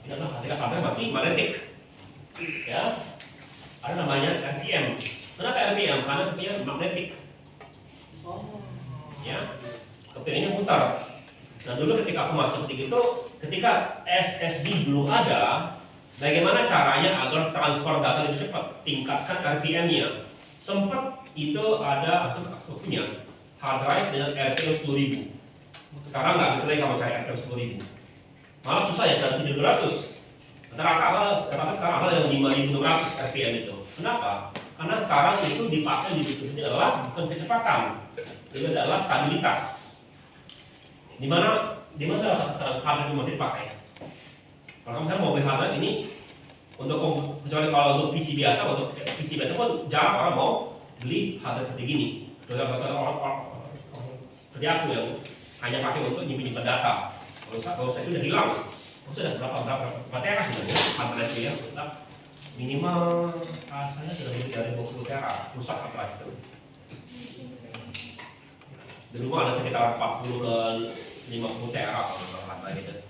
Ini adalah ketika hardware masih magnetic, ya. Ada namanya RPM. Kenapa RPM? Karena kepingnya magnetic. Ya, kepingnya putar. Nah dulu ketika aku masuk seperti itu, ketika SSD belum ada, bagaimana caranya agar transfer data lebih cepat? Tingkatkan RPM-nya. Sempat itu ada aku punya hard drive dengan RPM 10.000. Sekarang nggak bisa lagi kamu cari RPM 10.000. Malah susah ya cari 700. Rata-rata sekarang ada yang 5.600 RPM itu. Kenapa? Karena sekarang itu dipakai di adalah bukan kecepatan, itu adalah stabilitas. Di mana sekarang hard drive masih dipakai? Kalau kamu mau beli hard drive ini untuk kecuali kalau untuk PC biasa pun jarang orang mau beli hard drive seperti gini. Orang seperti aku yang hanya pakai untuk nyimpen data. Kalau saya sudah hilang, sudah berapa tera sebenarnya hard drive itu ya, minimal rasanya sudah lebih dari 20 tera rusak hard drive itu. Di rumah ada sekitar 40 ke 50 tera kalau hard drive itu.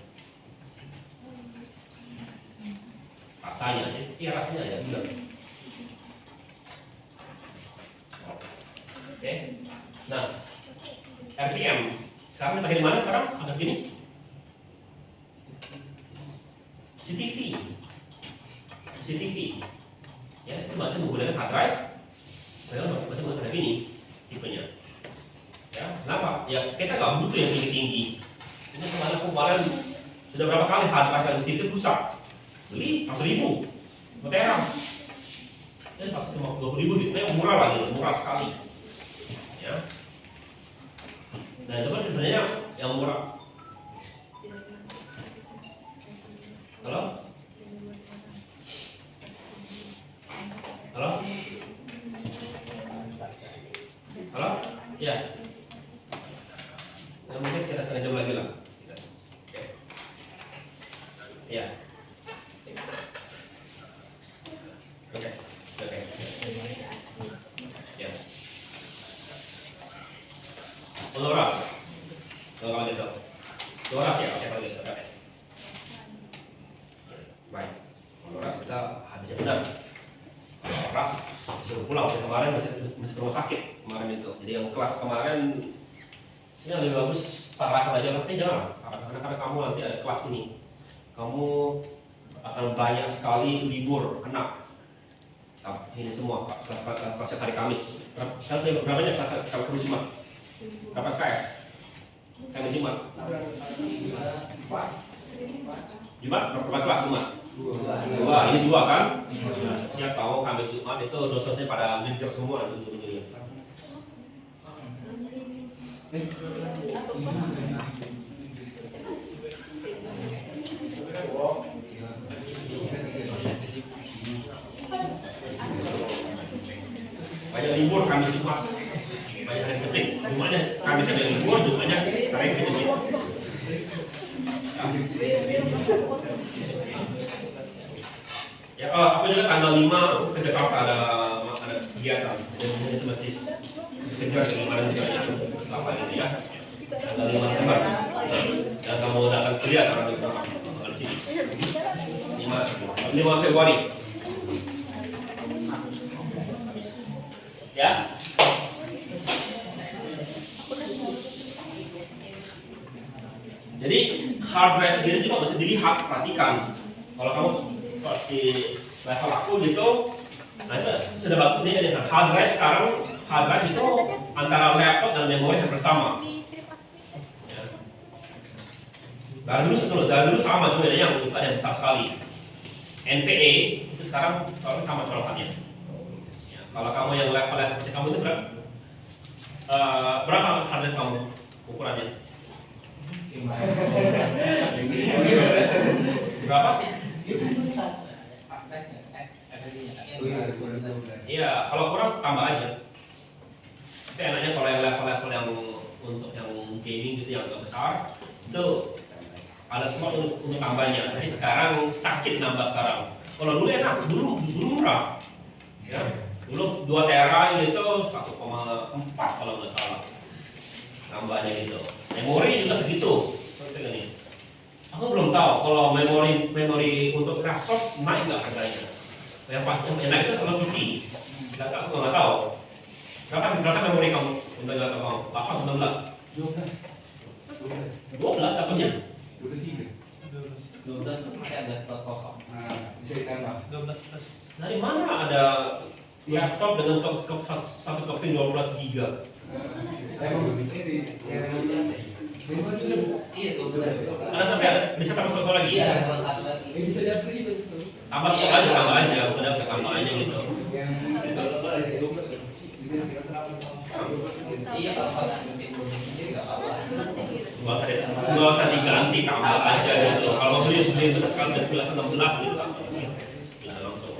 Rasanya sih, iya rasanya ya bilang. Oke. Nah, RPM sekarang dipakai di mana sekarang? Ada gini. CCTV. Ya, itu masih menggunakan hard drive. Saya masih menggunakan gini tipenya. Ya, kenapa? Ya, kita nggak butuh yang tinggi-tinggi. Ini kemarin sudah berapa kali hard drive yang di situ rusak. Beli 100.000 tera, ya pas cuma 20.000 gitu, yang murah lah gitu, murah sekali. Ya. Nah itu kan sebenarnya yang murah. Halo? Halo? Halo? Ya. Nah, mungkin sekitar setengah jam lagi lah. Oke. Ya. Oke. Ya. Loras. Kalau gitu. Loras ya, oke kalau gitu. Oke. Baik. Loras kita habisnya benar. Loras suruh pulang. Kemarin masih rumah sakit kemarin itu. Jadi yang kelas kemarin ini lebih bagus parakan aja, tapi jangan karena kamu nanti ada kelas ini. Kamu akan banyak sekali libur kena. Ini semua kelas hari Kamis. Berapa banyak kelas Kamis Jumat? Berapa SKS? Kamis Jumat? Jumat berapa kelas Jumat? Dua. Ini dua kan? Siap tahu Kamis Jumat itu dosennya pada ngejar semua itu. Banyak libur kami Jumat, banyak hari penting. Jumatnya kami sampai libur, Jumatnya sering ketemu. Ya, aku juga tanggal 5 ke Jakarta ada kegiatan, jadi itu masih kejar dengan kemarin juga yang apa gitu ya. Tanggal 5 Desember. Dan kamu datang kuliah karena di sini. 5 Februari. Ya. Jadi hard drive sendiri juga mesti dilihat, perhatikan. Kalau kamu di level aku gitu, nah itu sudah bagus nih ada hard drive sekarang. Hard drive itu antara laptop dan memori yang bersama. Ya. Dari dulu sama cuma bedanya yang itu ada yang besar sekali. NVA itu sekarang sama colokannya. Ya, kalau kamu yang level kamu itu berapa hard drive kamu ukurannya? Berapa? Iya, kalau kurang tambah aja. Tapi enaknya kalau yang level-level yang untuk yang gaming gitu yang agak besar itu ada slot untuk tambahnya. Tapi sekarang sakit nambah sekarang. Kalau dulu enak, dulu murah. Ya, dulu 2 tera itu 1,4 kalau nggak salah. Tambahnya gitu. Memori juga segitu. Seperti ini. Aku belum tahu kalau memori untuk laptop naik nggak harganya. Yang pasti yang enak itu kalau PC. Aku nggak tahu. Berapa memori kamu untuk laptop kamu? 8 16? 12 dapatnya? 12 masih ada slot kosong. Bisa ditambah. 12 plus. Dari mana ada laptop dengan satu keping 12 giga? Iya 12. Ada sampai bisa tambah satu lagi? Iya, satu lagi. Bisa dapet itu. Tambah satu aja, tambah aja, udah tambah aja gitu. Iya, kalau ada mungkin nggak apa-apa. Nggak usah diganti, tambah aja gitu. Kalau beli sekali dari 16 gitu. Bisa langsung.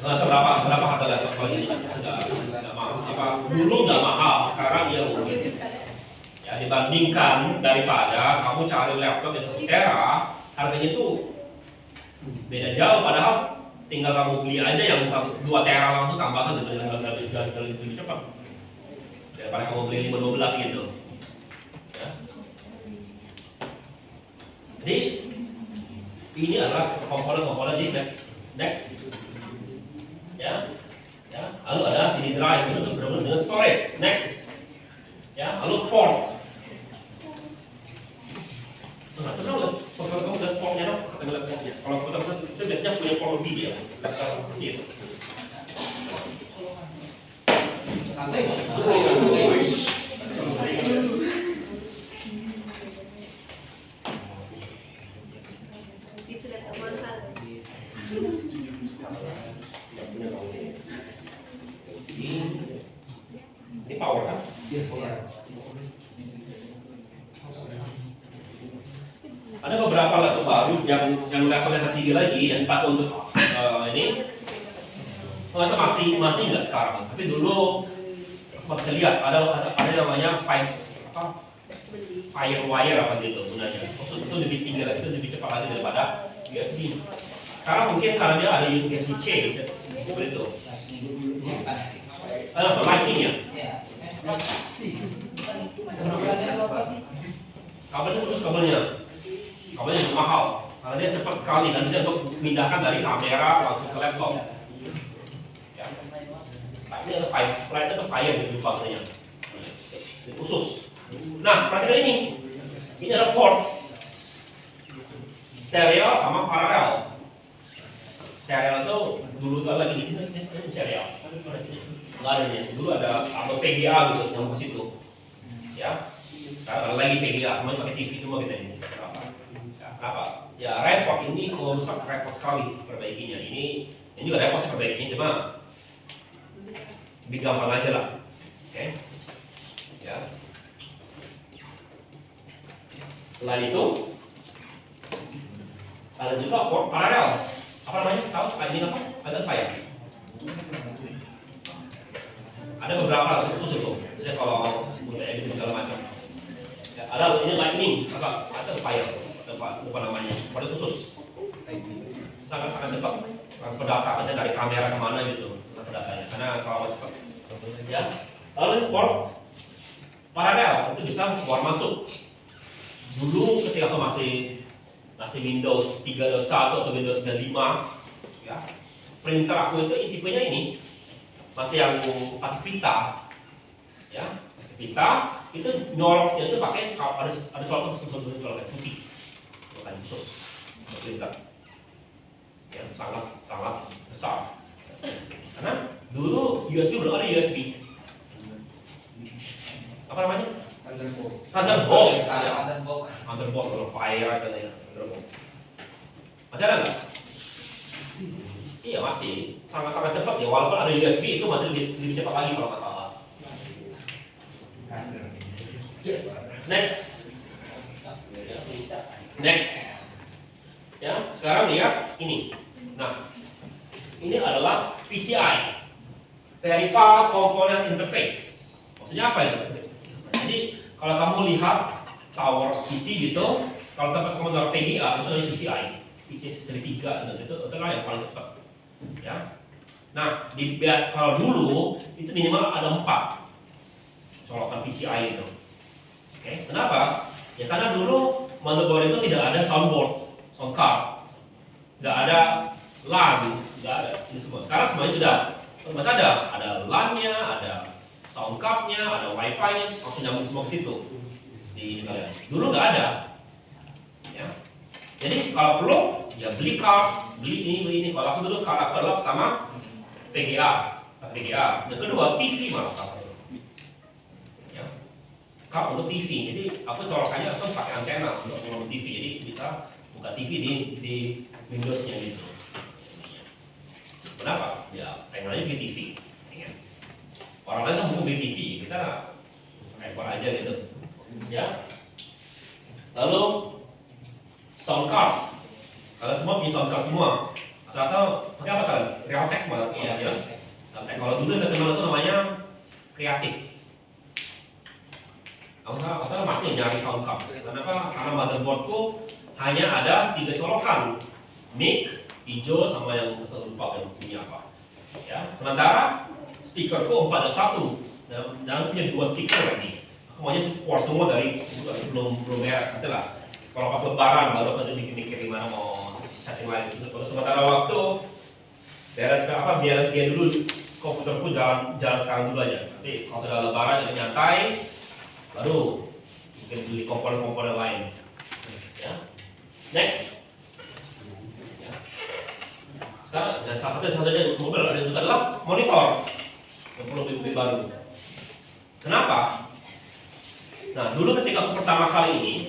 Nah, berapa harga laptop kali ini? Nggak mahal. Dulu nggak mahal, sekarang ya mungkin. Ya, dibandingkan daripada kamu cari laptop yang 1 tera, harganya itu beda jauh. Padahal tinggal kamu beli aja yang 2 tera langsung tambahkan gitu, yang lebih cepat daripada kamu beli 512 gitu. Ya. Jadi ini adalah komponen-komponen di next. Ya, lalu ada CD drive itu berbeda dengan storage. Next, ya, lalu port. Nah, terus kalau kamu lihat portnya dong, kita lihat portnya. Kalau kita biasanya punya port lebih ya, seperti itu. Ini power kan? Ada beberapa laptop baru yang levelnya tinggi lagi, yang dipakai untuk ini. Oh, itu masih nggak sekarang. Tapi dulu aku bisa lihat ada namanya Firewire apa gitu gunanya. Maksud itu lebih tinggi lagi, itu lebih cepat lagi daripada USB. Sekarang mungkin karena dia ada USB-C seperti itu. Ada lighting-nya. Kabelnya khusus kabelnya juga mahal karena dia cepat sekali dan bisa untuk memindahkan dari kamera langsung ke laptop. Ya. Ini ada fire gitu kabelnya. Ini khusus. Nah, perhatikan ini. Ini ada port serial sama paralel. Serial itu dulu tuh lagi ini serial. Nggak ada nih. Dulu ada atau VGA gitu yang ke situ. Ya. Sekarang lagi VGA semuanya pakai TV semua kita ini. Apa? Ya repot ini kalau rusak repot sekali perbaikinya. Ini juga repot sih perbaikinya, cuma lebih gampang aja lah. Oke. Ya. Selain itu, ada juga port paralel. Apa namanya? Tahu? Ini apa? Ada fire. Ada beberapa khusus itu. Misalnya kalau untuk editing segala macam. Ya, ada ini lightning, ada fire, apa namanya? Pada khusus. Sangat-sangat cepat. Pendata misalnya dari kamera kemana gitu, pendatanya. Karena kalau cepat. Ya. Lalu port paralel itu bisa keluar masuk. Dulu ketika aku masih Windows 3.1 atau Windows 95, ya, printer aku itu tipenya ini masih yang pakai pita, ya, pakai pita itu nyoroknya itu pakai ada colokan colokan putih, colokan khusus printer, yang sangat besar. Karena dulu USB belum ada USB. Apa namanya? Thunderbolt. Thunderbolt atau Fire katanya. Thunderbolt. Masih ada nggak? Iya masih. Sangat-sangat cepat ya. Walaupun ada USB itu masih lebih cepat lagi kalau nggak salah. Next. Ya, sekarang lihat ini. Nah, ini adalah PCI. Peripheral Component Interface. Maksudnya apa itu? Jadi kalau kamu lihat tower PC gitu, kalau tempat kamu taruh VGA itu ada PCI, PCI seri 3 itu adalah yang paling cepat. Ya. Nah, kalau dulu itu minimal ada 4 colokan PCI itu. Oke, kenapa? Ya karena dulu motherboard itu tidak ada soundboard, sound card, nggak ada LAN, nggak ada ini semua. Sekarang semuanya sudah. Masih ada LAN-nya, ada sound card-nya, ada wifi, langsung nyambung semua ke situ. Di kalian. Dulu nggak ada. Ya. Jadi kalau perlu, ya beli card, beli ini. Kalau aku dulu kalau aku adalah sama VGA. Yang kedua TV malah kalau. Ya. Card untuk TV. Jadi aku colokannya langsung pakai antena untuk ngomong TV. Jadi bisa buka TV di Windows-nya gitu. Kenapa? Ya pengennya beli TV. Orang lain kan bukan beli TV, kita ekor aja gitu. Ya. Lalu sound card. Kalian semua punya sound card semua. Atau pakai apa kalian? Realtek malah ya. Kalau dulu yang terkenal itu namanya Kreatif. Aku masih nyari sound card. Kenapa? Karena motherboardku hanya ada 3 colokan, mic, hijau sama yang lupa yang punya apa. Ya. Sementara speakerku 4.1 dan punya 2 speaker lagi. Aku maunya keluar semua dari belum beres nanti lah. Kalau pas lebaran baru aku mikir gimana mau setting lagi. Kalau sementara waktu beres biar dulu komputerku jalan sekarang dulu aja. Nanti kalau sudah lebaran jadi nyantai, baru mungkin beli komponen-komponen lain. Ya. Next. Ya. Sekarang salah satunya mobil ada juga adalah monitor. Yang perlu beli baru. Kenapa? Nah, dulu ketika aku pertama kali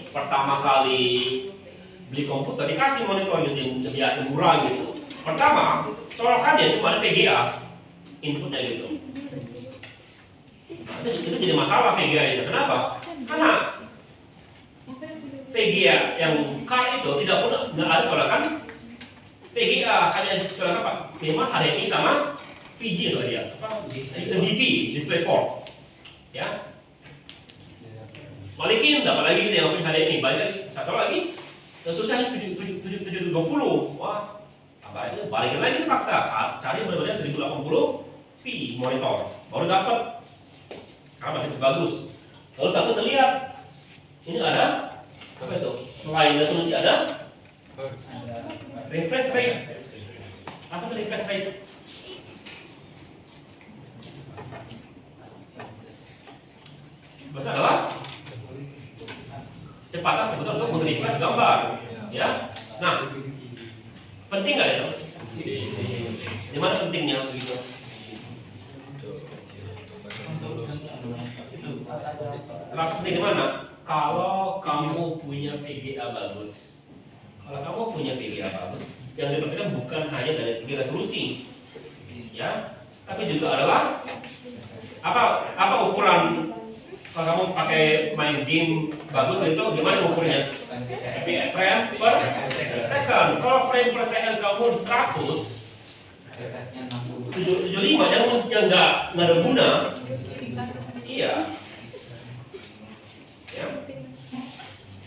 beli komputer dikasih monitor gitu yang murah gitu. Pertama, colokannya cuma ada VGA inputnya gitu. Nah, itu jadi masalah VGA itu. Kenapa? Karena VGA yang K itu nggak ada colokan VGA, hanya colokan apa? Minimal HDMI sama VG itu dia. DP, DisplayPort. Ya. Balikin, dapat lagi kita yang punya HDMI, balik lagi, satu lagi. Dan susahnya 720. Wah, balikin lagi terpaksa. Cari benar-benar 1080p monitor, baru dapat. Sekarang masih bagus. Lalu satu terlihat, ini ada apa itu? Selain resolusi ada refresh rate. Apa itu refresh rate? Bahasa adalah kecepatan kebetulan untuk mengefresh gambar. Ya. Nah, penting nggak itu? Di mana pentingnya begitu? Terasa penting di mana? Kalau kamu punya VGA bagus, yang diperlukan bukan hanya dari segi resolusi, ya, tapi juga adalah apa ukuran kalau kamu pakai main game bagus itu gimana ukurnya? frame per second. Kalau frame per second kamu 100, FPS-nya 60. 75 yang nggak ada guna. Iya. Ya.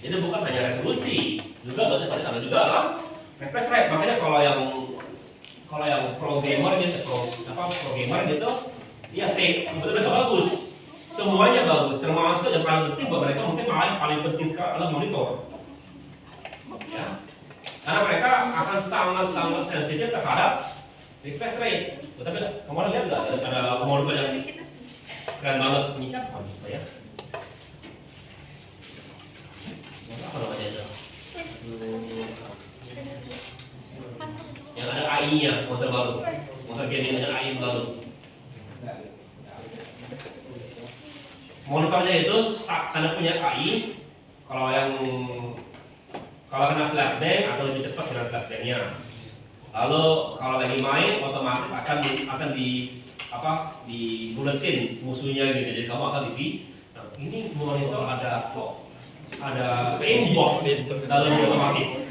Jadi bukan hanya resolusi, juga banyak ada juga lah refresh rate. Makanya kalau yang pro gamer gitu, pro gamer gitu, ya fake, betul-betul bagus. Semuanya bagus, termasuk yang paling penting buat mereka mungkin malah yang paling penting sekarang adalah monitor. Ya. Karena mereka akan sangat-sangat sensitif terhadap refresh rate. Tapi kemarin lihat nggak ada monitor yang keren banget, ini siapa ya? Apa namanya itu? Yang ada AI-nya, motor baru, motor gaming dengan AI baru. Monitornya itu karena punya AI, kalau kena flashbang atau lebih cepat dengan flashbangnya. Lalu kalau lagi main otomatis akan dibuletin musuhnya gitu. Jadi kamu akan nah, ini monitor ada aimbot dalam otomatis.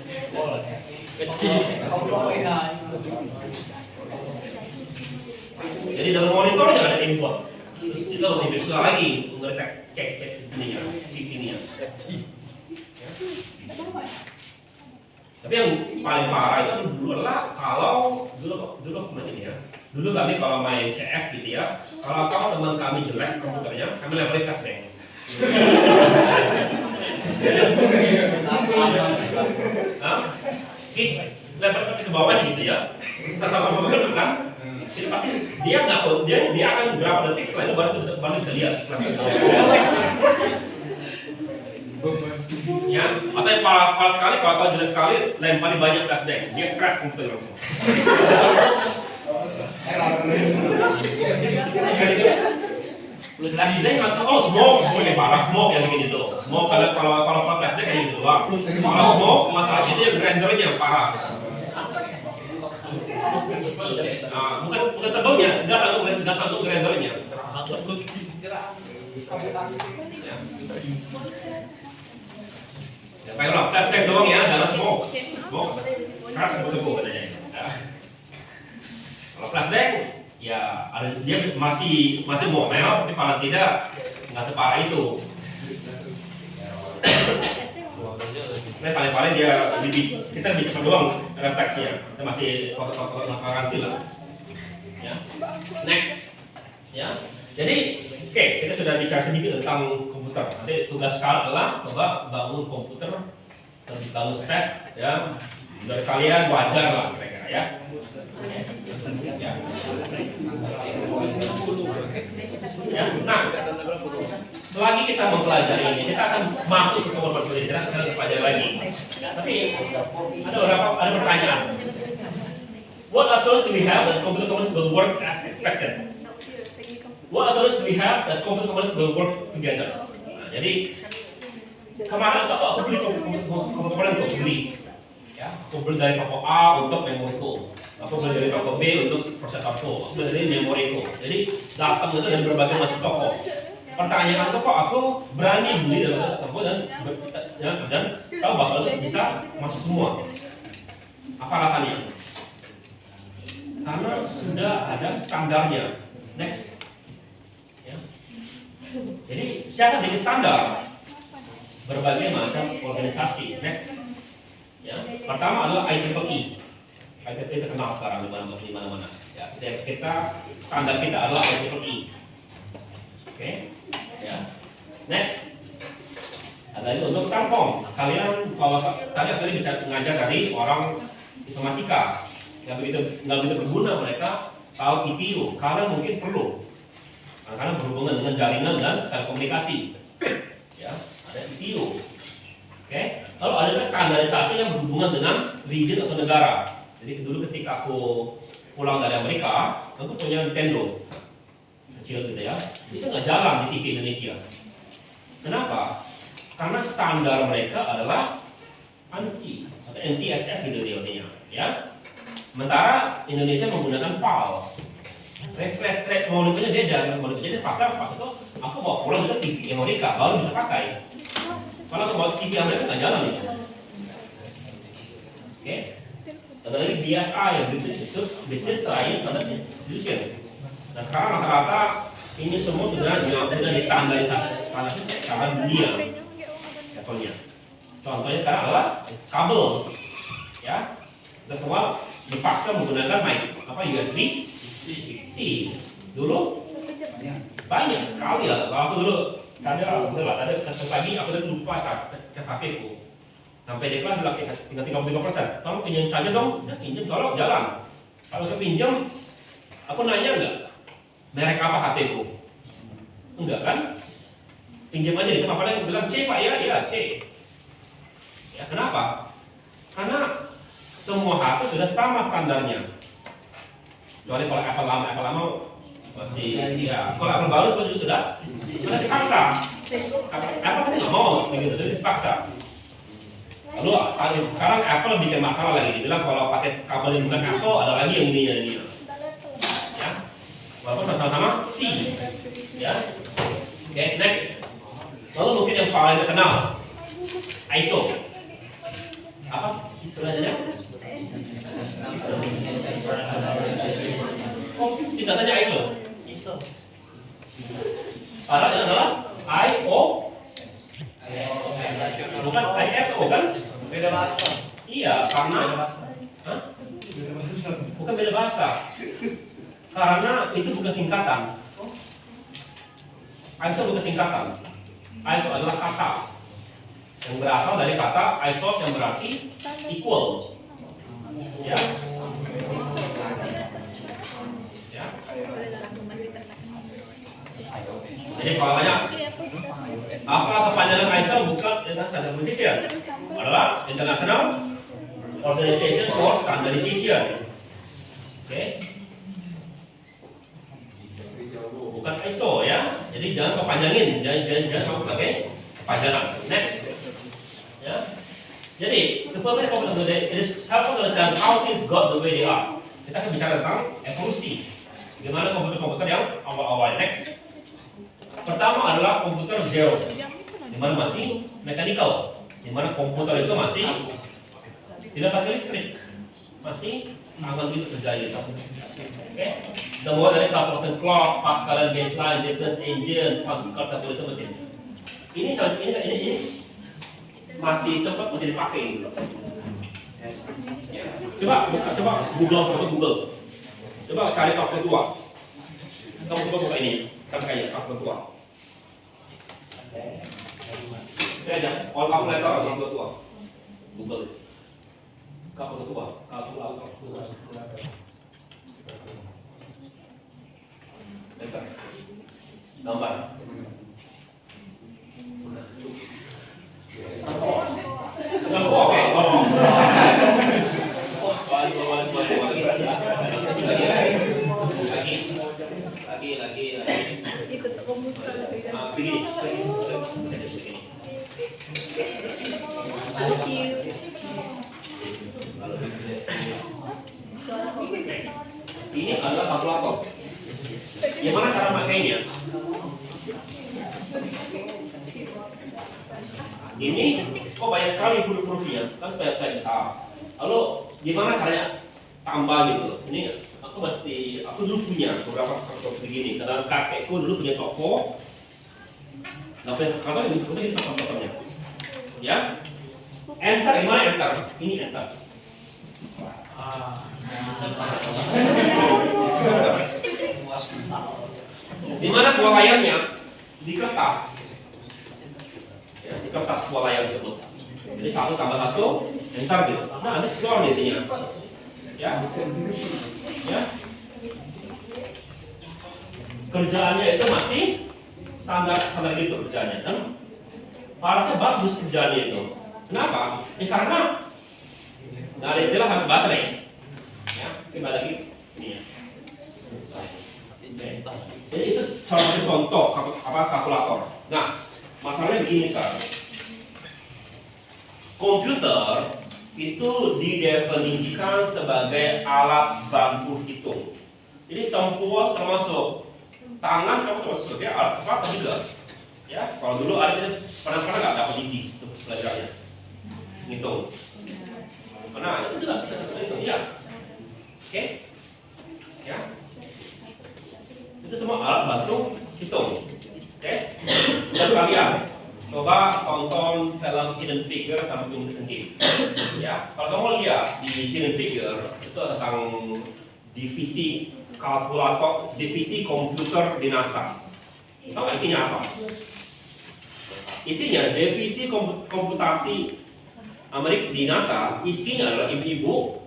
Jadi dalam monitornya ada aimbot. Terus itu lebih susah lagi mengetek cek ini ya, chip ini ya. Tapi yang paling parah itu dulu adalah kalau dulu kemana ini ya. Dulu kami kalau main CS gitu ya, kalau teman kami jelek komputernya, kami levelin flashbang. Lempar ke bawah gitu ya, sama-sama kan? Jadi pasti dia akan berapa detik setelah itu baru bisa lihat. Ya, atau yang parah sekali, kalau tahu jelas sekali, lemparin banyak flashbang, dia crash komputer langsung. Flashbang kalau smoke yang parah, smoke yang bikin itu. Smoke kalau flashbang kayak gitu doang. Kalau smoke masalahnya itu yang rendernya yang parah. Bukan terbangnya, nggak satu rendernya. Ya, kayak flashbang doang ya, dalam smoke keras betul katanya. Kalau flashbang, ya dia masih ngomel, tapi paling tidak nggak separah itu. Nah, paling dia kita lebih cepat doang refleksinya, kita masih toleransi lah. Ya, next, ya. Jadi, oke, kita sudah bicara sedikit tentang komputer. Nanti tugas sekarang adalah coba bangun komputer, bangun spek, ya. Dari kalian wajar lah kira-kira ya. Ya, nah, selagi kita mempelajari ini, kita akan masuk ke kelompok pelajaran, kita pelajari lagi. Tapi ada pertanyaan. What assurance do we have that computer components will work as expected? What assurance do we have that computer components will work together? Nah, jadi kemarin aku beli komponen itu beli. Ya, aku beli dari toko A untuk memoriku, aku beli dari toko B untuk prosesorku, aku beli dari memoriku. Jadi datang itu dari berbagai macam toko. Pertanyaan itu kok aku berani beli dari toko dan tahu bakal bisa masuk semua. Apa alasannya? Karena sudah ada standarnya. Next. Ya. Jadi secara dari standar berbagai macam organisasi. Next. Ya, pertama adalah IEEE. IEEE terkenal sekarang di mana-mana. Ya, kita standar kita adalah IEEE. Oke, ya. Next, ada itu untuk Telkom. Kalian kalau tadi bisa mengajar dari orang informatika, nggak begitu berguna mereka tahu ITU, karena mungkin perlu, karena berhubungan dengan jaringan dan telekomunikasi. Ya, ada ITU. Oke, lalu ada standarisasi yang berhubungan dengan region atau negara. Jadi dulu ketika aku pulang dari Amerika, aku punya Nintendo kecil gitu ya, itu nggak jalan di TV Indonesia. Kenapa? Karena standar mereka adalah ANSI atau NTSS gitu dia, ya. Sementara Indonesia menggunakan PAL. Flash trade memonitornya beda, monitornya dia pasang pas itu aku bawa pulang ke TV Amerika baru bisa pakai. Kalau aku bawa TV Amerika nggak jalan itu. Oke. Ada lagi BSI, British Institute Business Science and Institution. Nah sekarang rata-rata ini semua sudah distandarisasi secara dunia levelnya. Contohnya sekarang adalah kabel, ya. Kita semua dipaksa menggunakan USB-C. Dulu banyak sekali ya. Kalau aku dulu ada pagi aku udah lupa cas HP ku. Sampai di kelas bilang tinggal 33%. Tolong pinjam saja dong. Ya, pinjam tolong jalan. Kalau saya pinjam, aku nanya enggak merek apa HP ku? Enggak kan? Pinjam aja itu apa yang bilang C Pak ya, iya C. Ya kenapa? Karena semua HP sudah sama standarnya. Kecuali kalau Apple lama masih ya. Kalau Apple baru juga sudah dipaksa. Apple kan nggak mau begitu, jadi dipaksa. Lalu sekarang Apple bikin masalah lagi, dibilang kalau pakai kabel yang bukan Apple ada lagi yang ini. Ya, walaupun sama-sama C. Ya, oke, next. Lalu mungkin yang paling terkenal ISO. Apa istilahnya? Singkatannya ISO. Padahal ini adalah IO. Bukan ISO kan? Beda bahasa. Iya, karena hah? Bukan beda bahasa. Karena itu bukan singkatan. ISO bukan singkatan. ISO adalah kata yang berasal dari kata isos yang berarti equal. Ya. Ya. Jadi kalau banyak apa kepanjangan ISO bukan International Organization adalah International Organization for Standardization. Oke. Bukan ISO ya. Jadi jangan kepanjangin, jangan sebagai kepanjangan. Next. Ya. Jadi, the further component today, it is helpful to understand how things got the way they are. Kita akan bicara tentang evolusi. Bagaimana komputer-komputer yang awal-awal. Next. Pertama adalah komputer zero, di mana masih mechanical, di mana komputer itu masih tidak pakai listrik, masih tangan itu terjadi. Oke, kita mulai dari calculator clock, Pascal and baseline, difference engine, Pascal calculator mesin. Ini masih sempat masih dipakai gitu. Ya. Coba Google. Coba cari calculator tua. Kamu coba buka ini, kan kayak calculator tua. Saya aja, kalau kalkulator atau calculator tua, Google. Calculator tua, kalkulator tua. Enter. Gambar. Oke. Lagi. Itu komputer. Begini. Ini adalah kalkulator. Gimana cara makainya? Ini kok banyak sekali huruf-hurufnya, kan banyak sekali besar. Lalu gimana caranya tambah gitu? Ini aku dulu punya beberapa kartu begini. Karena kakekku dulu punya toko. Nah, kalau ini tokonya. Ya, enter gimana enter? Ini enter. Di mana buah layarnya? Di kertas. Ya, di kertas buah layar tersebut. Jadi 1 tambah 1, enter gitu. Nah, ada keluar di sini. Ya. Ya. Kerjaannya itu masih standar gitu kerjaannya kan. Parasnya bagus kerjaannya itu. Kenapa? Karena nggak ada istilah harus baterai. Ya, kembali lagi ini ya. Jadi itu salah satu contoh kalkulator. Nah, masalahnya begini sekarang. Komputer itu didefinisikan sebagai alat bantu hitung. Jadi semua termasuk tangan kamu termasuk ya, alat apa juga. Ya, kalau dulu ada pernah nggak dapat gigi untuk pelajarannya, ngitung. Mana itu juga bisa hitung ya. Oke, ya. Itu semua alat bantu hitung. Oke, udah sekalian. Coba tonton film Hidden Figure sama Unit Game. Ya, kalau kamu lihat di Hidden Figure itu tentang divisi kalkulator, divisi komputer di NASA. Tahu nggak isinya apa? Isinya divisi komputasi Amerika di NASA. Isinya adalah ibu-ibu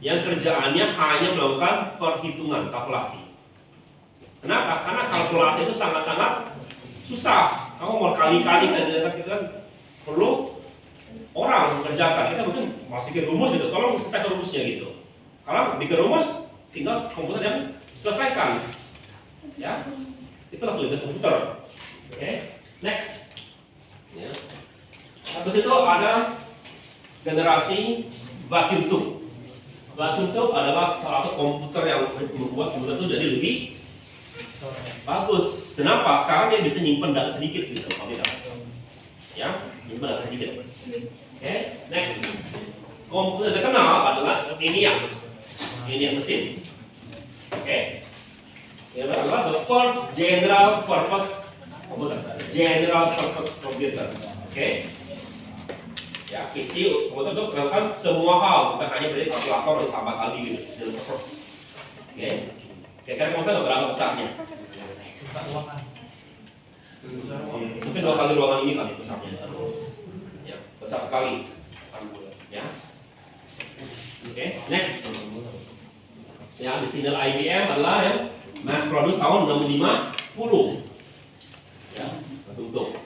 yang kerjaannya hanya melakukan perhitungan kalkulasi. Kenapa? Karena kalkulasi itu sangat-sangat susah. Kamu mau kali-kali kan perlu orang mengerjakan. Kita mungkin masih bikin rumus gitu. Tolong selesaikan rumusnya gitu. Kalau bikin rumus, tinggal komputer yang selesaikan. Ya, itulah tugas komputer. Oke, next. Ya. Habis itu ada generasi vacuum tube. Vacuum tube adalah salah satu komputer yang membuat komputer itu jadi lebih bagus. Kenapa? Sekarang dia bisa nyimpen data sedikit gitu, kalau tidak. Ya, nyimpen data sedikit. Oke, next. Komputer terkenal adalah ini yang mesin. Oke. Ini adalah the first general purpose komputer. General purpose computer. Oke. Ya, PC komputer itu melakukan semua hal, bukan hanya beri kalkulator yang tambah kali gitu, general purpose. Oke. Kira-kira komputer berapa besarnya? Mungkin 2 kali ruangan ini kali besarnya. Ya, besar sekali. Ya. Oke, next. Ya, di sini IBM adalah yang mass produce tahun 1950. Ya, untuk.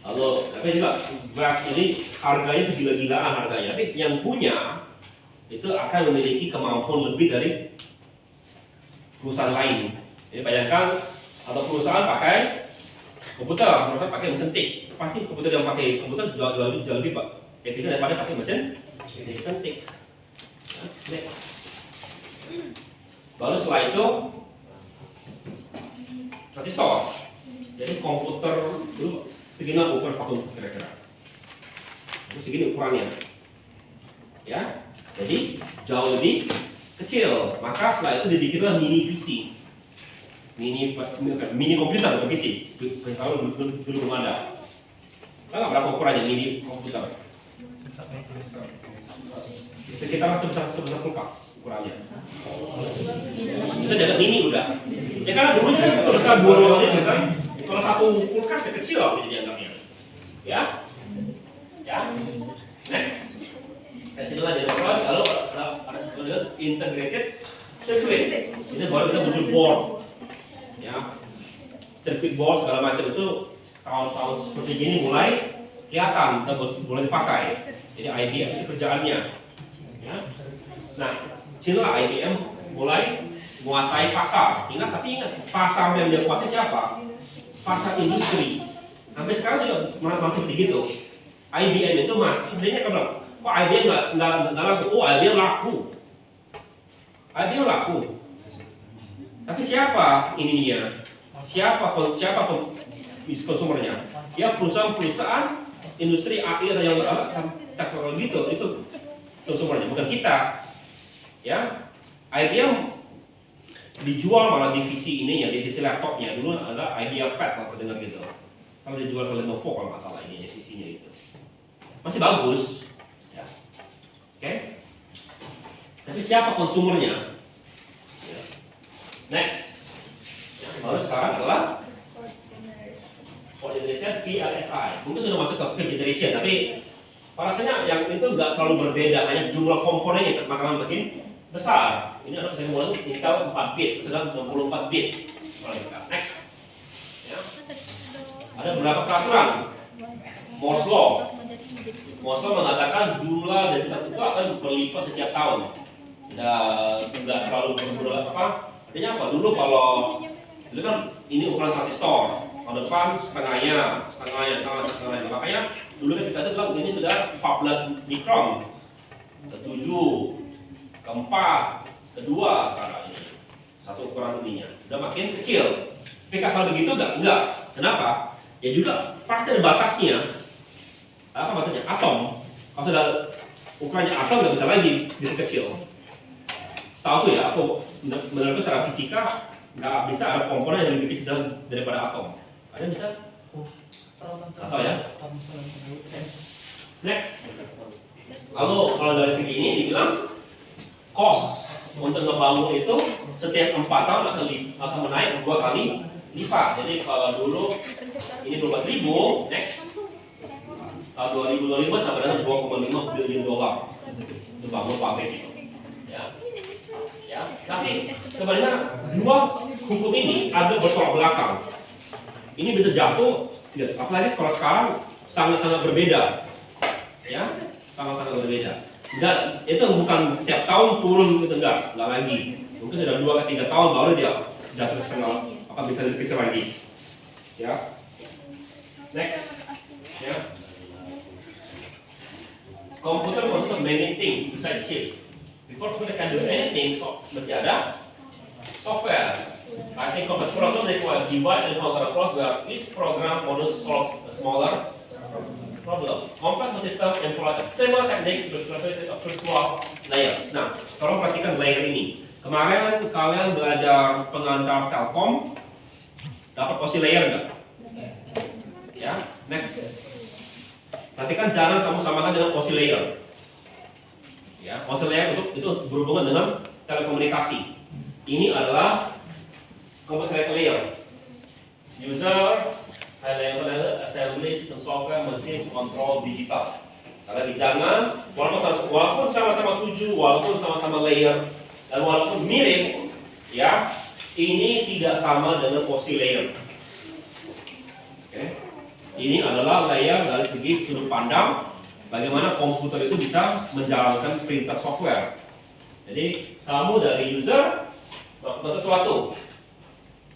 Lalu, tapi juga VAX ini harganya itu gila-gilaan harganya. Tapi yang punya itu akan memiliki kemampuan lebih dari perusahaan lain. Jadi bayangkan atau perusahaan pakai komputer, perusahaan pakai mesin tik. Pasti komputer yang pakai komputer jauh lebih efisien daripada pakai mesin tik. Ya, baru setelah itu transistor. Jadi komputer dulu segini ukuran vakum kira-kira. Segini ukurannya. Ya. Jadi jauh lebih kecil. Maka setelah itu dibikinlah mini PC. Mini komputer bukan PC. Kalau dulu belum ada. Tahu berapa ukurannya mini komputer? Sekitar sebesar kulkas ukurannya. Kita jadi mini udah. Ya karena dulu kan sebesar 2 ruangan kan. Kalau satu kulkas kecil jadi dianggapnya. Ya. Ya. Next. Dan itulah dia kalau ada integrated circuit. Ini baru kita muncul board. Ya. Circuit board segala macam itu tahun-tahun seperti ini mulai kelihatan, mulai dipakai. Jadi IBM itu kerjaannya. Ya. Nah, inilah IBM mulai menguasai pasar. Tapi ingat, pasar yang dia kuasai siapa? Pasar industri. Sampai sekarang juga masih begitu. IBM itu masih sebenarnya kalau kok IBM nggak laku? Oh, IBM laku. IBM laku. Tapi siapa ininya? Siapa konsumernya? Ya perusahaan industri akhir yang teknologi itu konsumernya, bukan kita. Ya, IBM dijual malah divisi ini ya, divisi laptopnya dulu ada IBM Pad kalau dengar gitu. Sama dijual ke Lenovo kalau nggak salah ini divisinya itu. Masih bagus, ya. Oke. Tapi siapa konsumernya? Ya. Next. Yang baru sekarang adalah Fourth Generation VLSI. Mungkin sudah masuk ke Fifth Generation, tapi rasanya yang itu nggak terlalu berbeda, hanya jumlah komponennya bakalan makin besar. Ini adalah saya mulai Intel 4 bit, sedang 64 bit. Next. Ya. Ada beberapa peraturan. Moore's Law. Moore's Law mengatakan jumlah densitas itu akan berlipat setiap tahun. Tidak terlalu berbeda apa. Artinya apa? Dulu kalau itu kan ini ukuran transistor. Tahun depan setengahnya. Makanya dulu kan kita itu bilang ini sudah 14 mikron. Ke-7, ke-4, ke-2 sekarang ini. satu ukuran ininya, udah makin kecil. Tapi kalau begitu enggak. Kenapa? Ya juga pasti ada batasnya. Apa batasnya? Atom. Kalau sudah ukurannya atom nggak bisa lagi kecil. Setahu tuh ya, aku menurutku secara fisika nggak bisa ada komponen yang lebih kecil daripada atom. Ada bisa? Atau ya? Next. Lalu kalau dari segi ini dibilang cost untuk ngebangun itu setiap 4 tahun akan menaik 2 kali lipat. Jadi kalau dulu ini 12.000, next tahun 2025 sampai dengan 2,5 billion dolar untuk bangun pabrik itu. Ya. Tapi sebenarnya dua hukum ini agak bertolak belakang. Ini bisa jatuh, ya, apalagi kalau sekarang sangat-sangat berbeda. Ya, sangat-sangat berbeda. Dan itu bukan setiap tahun turun gitu enggak lagi. Mungkin sudah 2 ke 3 tahun baru dia jatuh ke setengah, akan bisa lebih kecil lagi. Ya. Next. Ya. Komputer consists of many things besides chip. Before computer can do anything, so mesti ada software. I think computer program requires divide and conquer approach where each program model solves a smaller problem. Complex system employ a similar technique to surface a virtual layer. Nah, tolong perhatikan layer ini. Kemarin kalian belajar pengantar Telkom, dapat OSI layer nggak? Ya, next. Perhatikan jangan kamu samakan dengan OSI layer. Ya, OSI layer itu berhubungan dengan telekomunikasi. Ini adalah computer layer. User, high level assembly, system software, machine control digital. Karena jangan, walaupun sama-sama 7, walaupun sama-sama layer, dan walaupun mirip, ya, ini tidak sama dengan OSI layer. Oke. Ini adalah layer dari segi sudut pandang bagaimana komputer itu bisa menjalankan perintah software. Jadi kamu dari user melakukan sesuatu,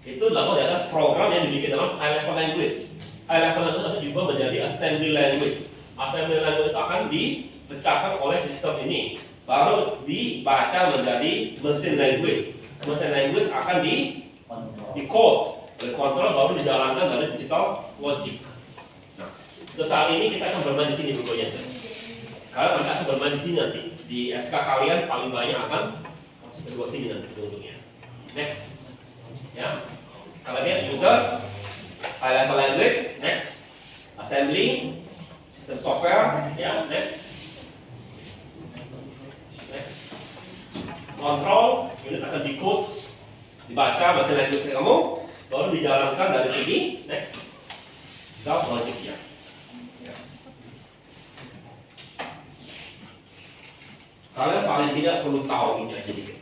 itu dilakukan di atas program yang dibikin dalam high level language. High level language itu juga menjadi assembly language. Assembly language itu akan dipecahkan oleh sistem ini, baru dibaca menjadi machine language. Machine language akan di code, kontrol baru dijalankan dari digital logic. Nah, untuk saat ini kita akan bermain di sini bukunya. Kalian akan bermain di sini nanti. Di SK kalian paling banyak akan masuk kedua sini nanti bentuknya. Next, ya. Kalau lihat user, high level language, next, assembly, system software, ya, next, control, unit akan decode, dibaca bahasa language kamu, baru dijalankan dari sini, next, logiknya. Kalian paling tidak perlu tahu ini sedikit.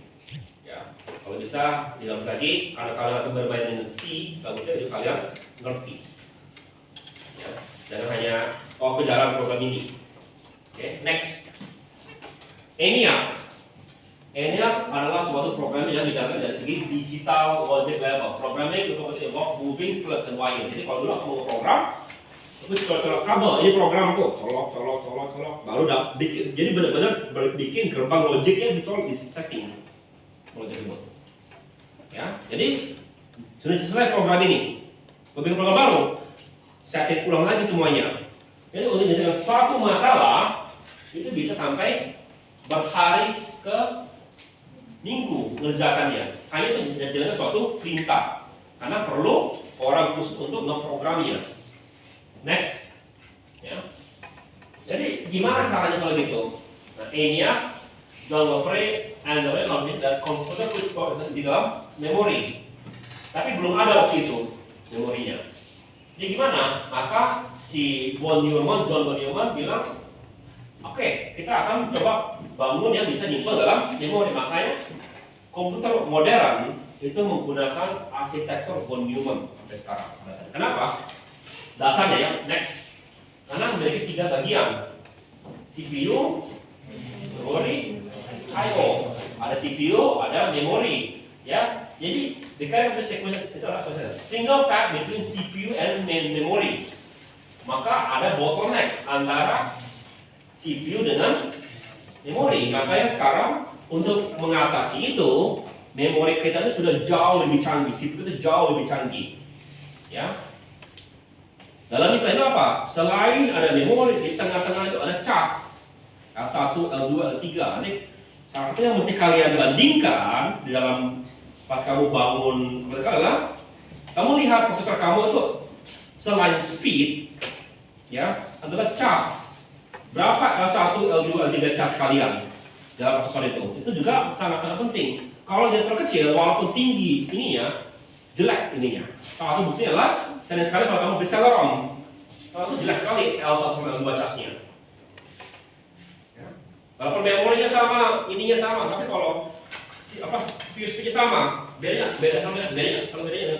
Ya, kalau bisa tidak lagi, karena kalian akan bermain dengan C, bagusnya juga kalian ngerti. Ya, jangan hanya ke dalam program ini. Oke, next. ENIAC. ENIAC adalah suatu program yang dijalankan dari segi digital logic level. Programnya itu involve moving plugs and wire. Jadi kalau dulu aku mau program, aku colok kabel, ini programku, colok, baru udah bikin. Jadi benar-benar bikin gerbang logiknya dicolok di setting logik itu. Ya, jadi sudah selesai program ini. Bikin program baru, setting ulang lagi semuanya. Jadi untuk menyelesaikan suatu masalah itu bisa sampai berhari ke minggu mengerjakannya. Hanya itu menjalankan suatu perintah, karena perlu orang khusus untuk ngeprogramnya. Next, ya. Jadi gimana caranya kalau gitu? Nah, ENIAC, John Loveray, and the way that computer is stored di dalam memori. Tapi belum ada waktu itu memorinya. Jadi gimana? Maka si John von Neumann bilang, oke, kita akan coba bangun yang bisa nyimpen dalam memori. Makanya komputer modern itu menggunakan arsitektur von Neumann sampai sekarang. Kenapa? Dasarnya ya, next. Karena memiliki 3 bagian. CPU, memori, I/O. Ada CPU, ada memori. Ya, jadi the kind of sequence itu adalah single path between CPU and memory. Maka ada bottleneck antara CPU dengan memori. Makanya sekarang untuk mengatasi itu, memori kita itu sudah jauh lebih canggih, CPU itu jauh lebih canggih. Ya. Dalam misalnya itu apa? Selain ada memori, di tengah-tengah itu ada cas L1, L2, L3. Nanti satu yang mesti kalian bandingkan di dalam pas kamu bangun mereka adalah kamu lihat prosesor kamu itu selain speed, ya, adalah cas. Berapa L1, L2, L3 cas kalian dalam prosesor itu? Itu juga sangat-sangat penting. Kalau dia terkecil, walaupun tinggi ininya, jelek ininya. Salah satu buktinya adalah sayang sekali kalau kamu beli Celeron, kalau itu jelek sekali L1 sama L2 casnya. Ya. Walaupun memorinya sama, ininya sama, tapi kalau CPU-nya sama, bedanya dengan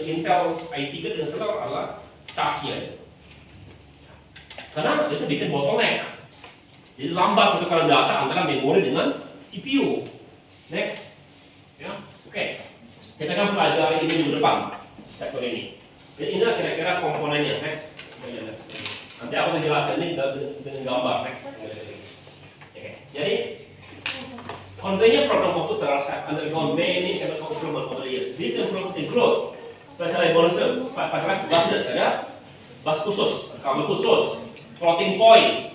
Intel i3 dengan Celeron adalah casnya. Karena itu bikin bottleneck. Jadi lambat pertukaran data antara memori dengan CPU. Next. Ya, oke. Kita akan pelajari ini minggu depan, sektor ini. Jadi inilah kira-kira komponennya. Next. Nanti aku akan jelaskan ini dengan gambar. Next. Oke. Jadi convenient program computer have undergone many chemical improvements over the years. These improvements include specialized buses, ada bus khusus, kabel khusus, floating point,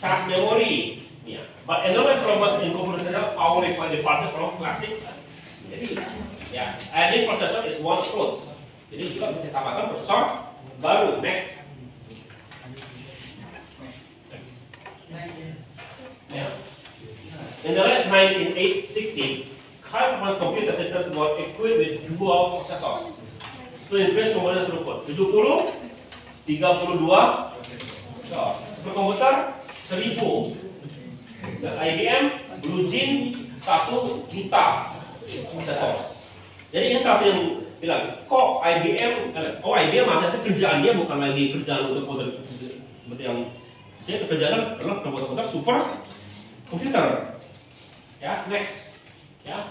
SAS memory. Yeah. But enormous progress in computer system power required departure from classic. Jadi, ya, adding processor is one approach. Jadi juga kita tambahkan prosesor baru. Next. Yeah. In the late 1960s, high-performance computer systems were equipped with dual processors to increase computer throughput. 70, 32, superkomputer 1000. Dan IBM Blue Gene 1 juta prosesor. Jadi ini satu yang bilang, kok IBM maksudnya kerjaan dia bukan lagi kerjaan untuk komputer seperti yang saya kerjaan adalah komputer super komputer. Ya, next. Ya.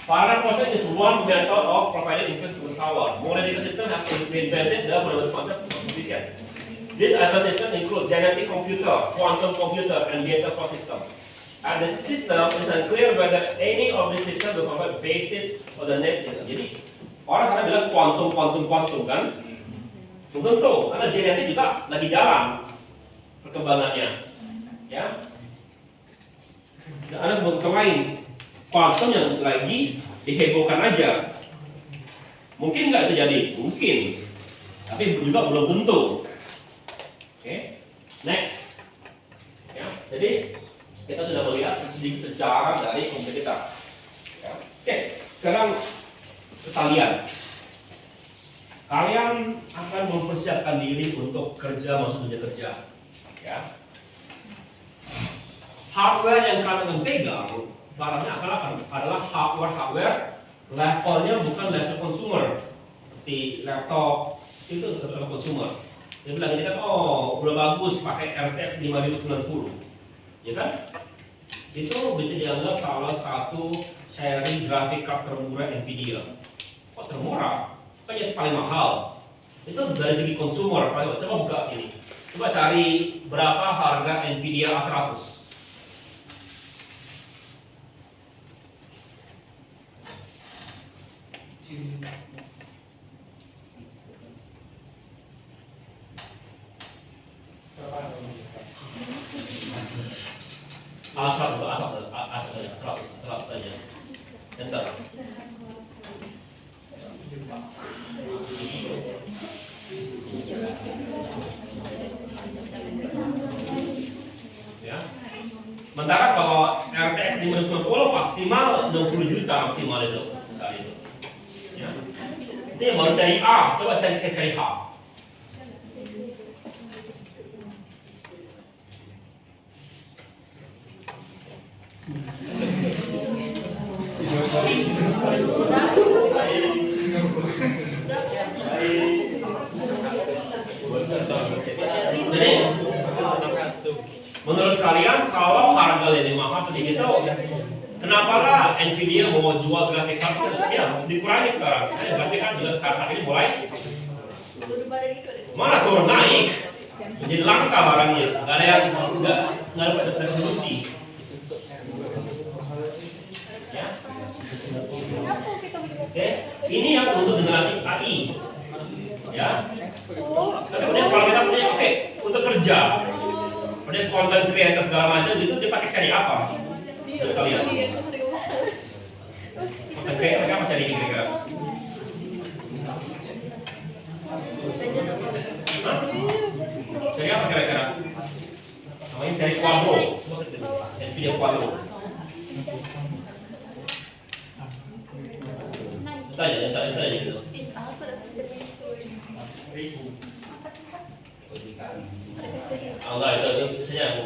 Parallel processing is one method of providing input to power. Modern data system has invented the fundamental concept of computation. These other systems include genetic computer, quantum computer, and data flow system. And the system is unclear whether any of these systems will provide basis for the net data. Jadi orang kadang bilang quantum kan? Belum tentu, karena genetik juga lagi jalan perkembangannya. Ya. Dan ada kebutuhan lain, quantum yang lagi dihebohkan aja. Mungkin nggak itu jadi? Mungkin, tapi juga belum tentu. Oke, next. Ya, jadi kita sudah melihat sedikit sejarah dari komputer kita. Ya. Oke, sekarang kalian akan mempersiapkan diri untuk kerja, masuk dunia kerja. Ya. Hardware yang kalian pegang, barangnya adalah hardware levelnya bukan level consumer. Seperti laptop, itu level consumer. Dia bilang ini kan, oh udah bagus pakai RTX 5090, ya kan? Itu bisa dianggap salah satu seri grafik card termurah Nvidia. Kok termurah? Kan yang paling mahal. Itu dari segi consumer. Coba buka ini. Coba cari berapa harga Nvidia A100. A100 saja. Enter. Ya. Sementara kalau RTX 590 maksimal 60 juta maksimal itu saat itu. Ya. Ini yang baru seri A, coba seri H. Jadi menurut kalian kalau harga lebih mahal seperti itu, kenapa lah Nvidia mau jual grafik card? Ya dikurangi sekarang. Grafik card juga sekarang ini mulai mana turun naik, jadi langka barangnya, nggak ada yang nggak ada produksi. Ya. Oke, ini yang untuk generasi AI. Ya. Oh. Kemudian kalau kita punya oke, untuk kerja. Kemudian content creator segala macam itu dia pakai seri apa? Menurut kalian? Content creator apa seri ini kira-kira? Hah? Seri apa kira-kira? Namanya seri Quadro. Video Quadro. Tanya gitu. Enggak, itu biasanya aku.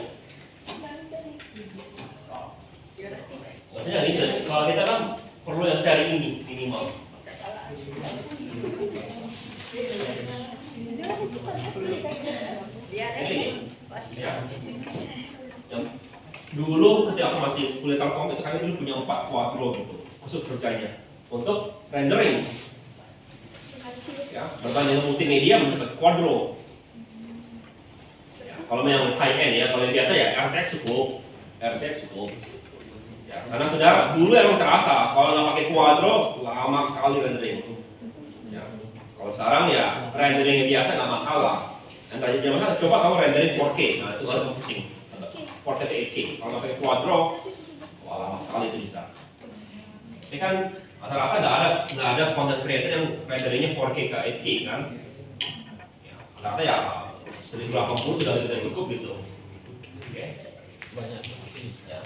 Maksudnya ini, kalau kita kan perlu yang seri ini minimal. Ini, ya. Dulu ketika aku masih kuliah Telkom itu kami dulu punya 4 quadro gitu, khusus kerjanya untuk rendering. Ya, berbanding multimedia mencapai quadro. Ya, kalau yang high end ya, kalau yang biasa ya RTX cukup, Ya, karena saudara dulu emang terasa kalau nggak pakai quadro lama sekali rendering. Ya, kalau sekarang ya rendering yang biasa nggak masalah. Dan tadi dia masalah, coba kamu rendering 4K, nah itu baru pusing. 4K ke 8K, kalau nggak pakai quadro, wah lama sekali itu bisa. Ini kan rata-rata nggak ada content creator yang renderingnya 4K ke 8K kan? Ya, rata ya 1080 sudah cukup gitu. Oke, Banyak. ya.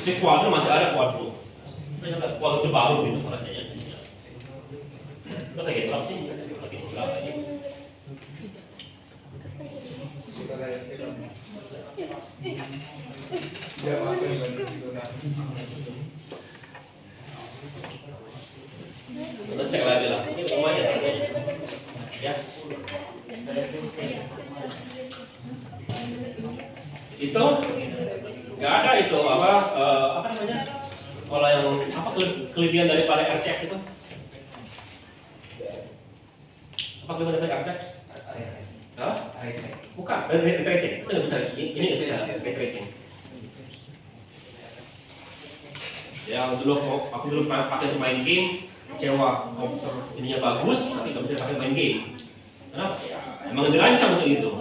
Di quadro masih ada quadro. Ada quadro terbaru gitu rasanya. Itu kayak berapa sih? Kayak berapa ini? Kita lihat kita. Dia apa yang digunakan? Terus cek lagi lah. Ini lumayan harganya. Ya. Itu nggak ada itu apa namanya? Kalau yang apa kelebihan daripada RTX itu? Apa kelebihan daripada RTX? Hah? Bukan, ray tracing. Itu nggak bisa. Ini nggak bisa ray tracing. Ya aku dulu pakai untuk main game, kecewa komputer ininya bagus, tapi nggak bisa pakai main game. Kenapa? Ya, emang dirancang untuk itu.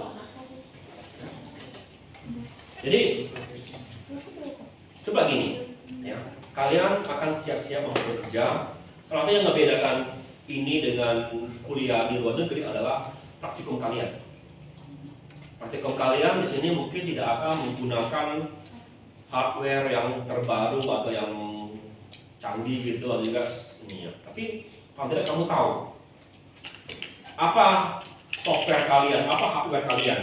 Jadi coba gini, ya, kalian akan siap-siap mau bekerja. Salah satu yang membedakan ini dengan kuliah di luar negeri adalah praktikum kalian. Praktikum kalian di sini mungkin tidak akan menggunakan hardware yang terbaru atau yang canggih gitu atau juga ini ya. Tapi kalau tidak kamu tahu apa software kalian, apa hardware kalian,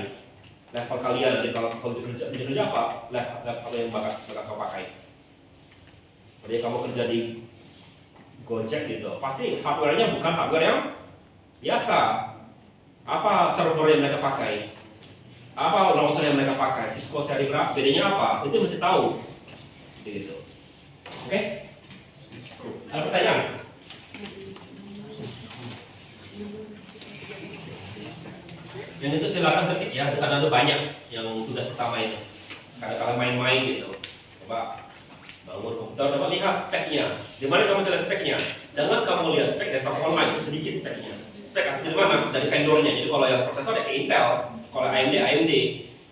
level kalian. Jadi kalau kerja apa level yang bakal kau pakai. Jadi kamu kerja di Gojek gitu, pasti hardware-nya bukan hardware yang biasa. Apa server yang mereka pakai? Apa router yang mereka pakai? Cisco seri berapa? Bedanya apa? Itu mesti tahu. Gitu. Oke? Ada pertanyaan? Yang itu silakan ketik ya, karena itu banyak yang tugas pertama itu. Kadang-kadang main-main gitu. Coba bangun komputer, coba lihat speknya. Di mana kamu cari speknya? Jangan kamu lihat spek dari toko online, itu sedikit speknya. Spek asli dari mana? Dari vendornya. Jadi kalau yang prosesor ya kayak Intel, kalau AMD,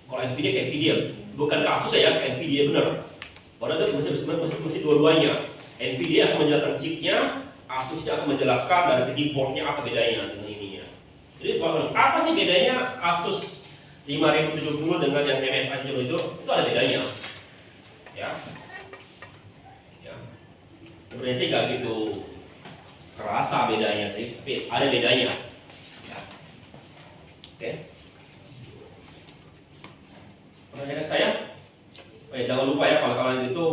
kalau Nvidia kayak Nvidia. Bukan ke Asus ya, kayak Nvidia bener. Padahal itu mesti dua-duanya. Nvidia akan menjelaskan chipnya, Asusnya akan menjelaskan dari segi boardnya apa bedanya dengan ininya. Jadi apa sih bedanya Asus 5070 dengan yang MSI itu ada bedanya. Ya. Sebenarnya sih nggak gitu kerasa bedanya sih, tapi ada bedanya. Ya. Oke. Pertanyaan saya, jangan lupa ya kalau kalian itu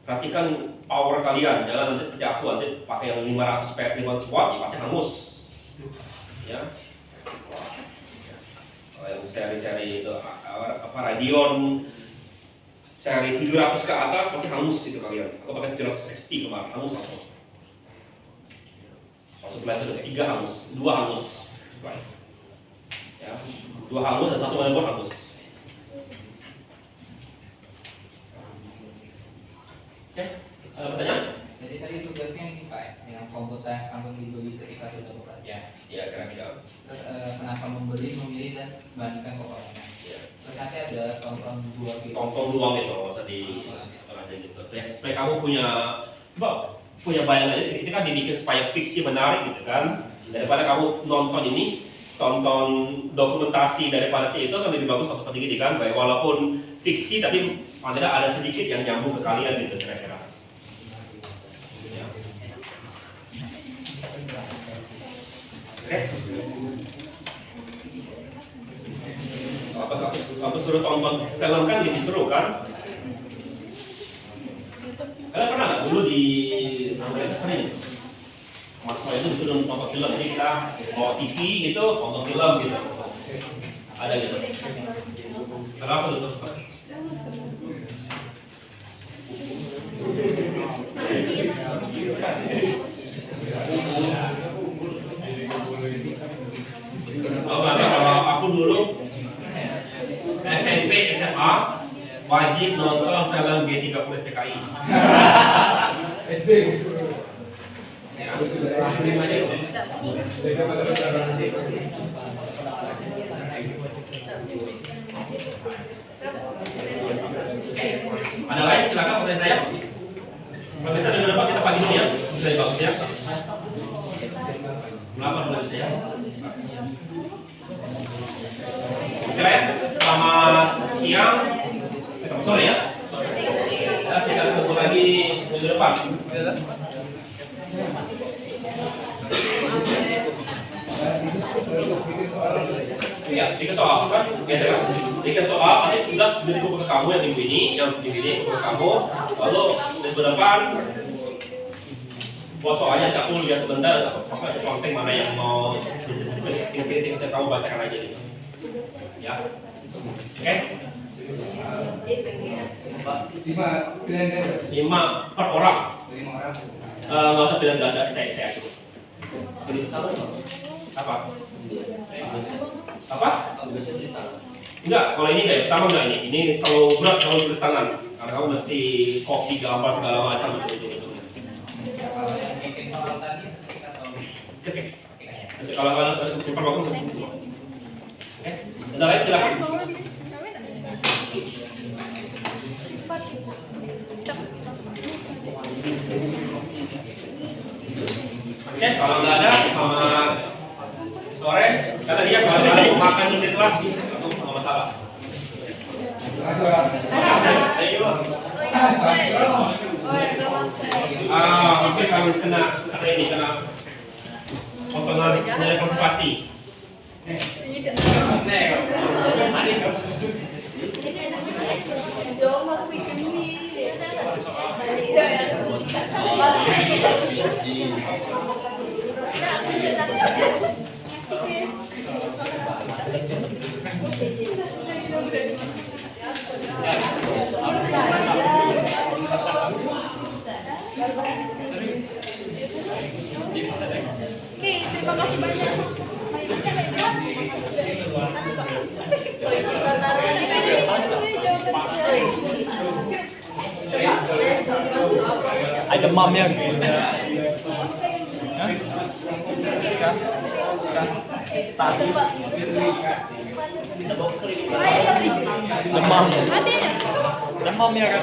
perhatikan power kalian, jangan nanti seperti aku nanti pakai yang 500 watt, ya pasti hangus. Ya. Kalau yang seri-seri itu apa Radeon seri 700 ke atas pasti hangus itu kalian. Aku pakai 700 XT kemarin, hangus langsung. Supply itu 3 hangus, 2 hangus. Ya, 2 hangus dan 1 motherboard hangus. Oke, pertanyaan? Jadi tadi tugasnya ini Pak, yang komputer sambil dibeli ketika sudah bekerja. Ya, kira-kira. Terus kenapa membeli, memilih dan bandingkan komponennya. Ya. Terus nanti ada tonton 2 gitu. Tongkong luang itu nggak usah di gitu. Ya, supaya kamu punya bayangan aja. Itu kan dibikin supaya fiksi menarik gitu kan. Daripada kamu nonton ini, tonton dokumentasi daripada si itu kan lebih bagus atau gini kan. Baik, walaupun fiksi tapi ada sedikit yang nyambung ke kalian gitu kira-kira. Ya. Oke. Aku suruh tonton film kan lebih seru kan? Kalian pernah nggak dulu di sering Mas Soe itu disuruh nonton film, jadi kita bawa TV gitu, nonton film gitu. Ada gitu. Kenapa tuh? Kalau aku dulu SMP, SMA wajib nonton film G30 SPKI. SD. Aku sudah lima aja. Saya sama teman-teman nanti. Ada lain silakan pertanyaan saya. Kalau bisa dengan dapat kita pagi ini ya, sudah bagus ya. Melakukan dulu bisa ya. Keren, selamat siang, selamat sore ya. Ya, kita ketemu lagi minggu depan. Iya, bikin soal kan, biasa kan? Bikin soal, nanti sudah jadi kumpul ke kamu yang minggu ini kumpul ke kamu, lalu minggu depan buat soalnya aku lihat sebentar apa contek mana yang mau tinggal kamu bacakan aja nih. Ya, oke? 5 pilihan ganda. 5 per orang. 5 orang. Nggak usah pilihan ganda, saya cukup. Apa? Apa? Enggak, kalau ini enggak ya, pertama enggak ini. Ini kalau berat kamu tulis tangan, karena kamu mesti copy gambar segala macam gitu. Kalau yang bikin soal tadi ketik atau Ketik. Kalau kalian simpan waktu. Oke, ada lain silakan. Oke, kalau nggak ada, selamat sore. Kata dia kalau kalian mau makan di kelas, nggak masalah. Mungkin kamu kena ini kena potongan nilai konservasi. Oke, terima kasih banyak. Ada mamnya gitu. Tas. Demam. Demam ya kan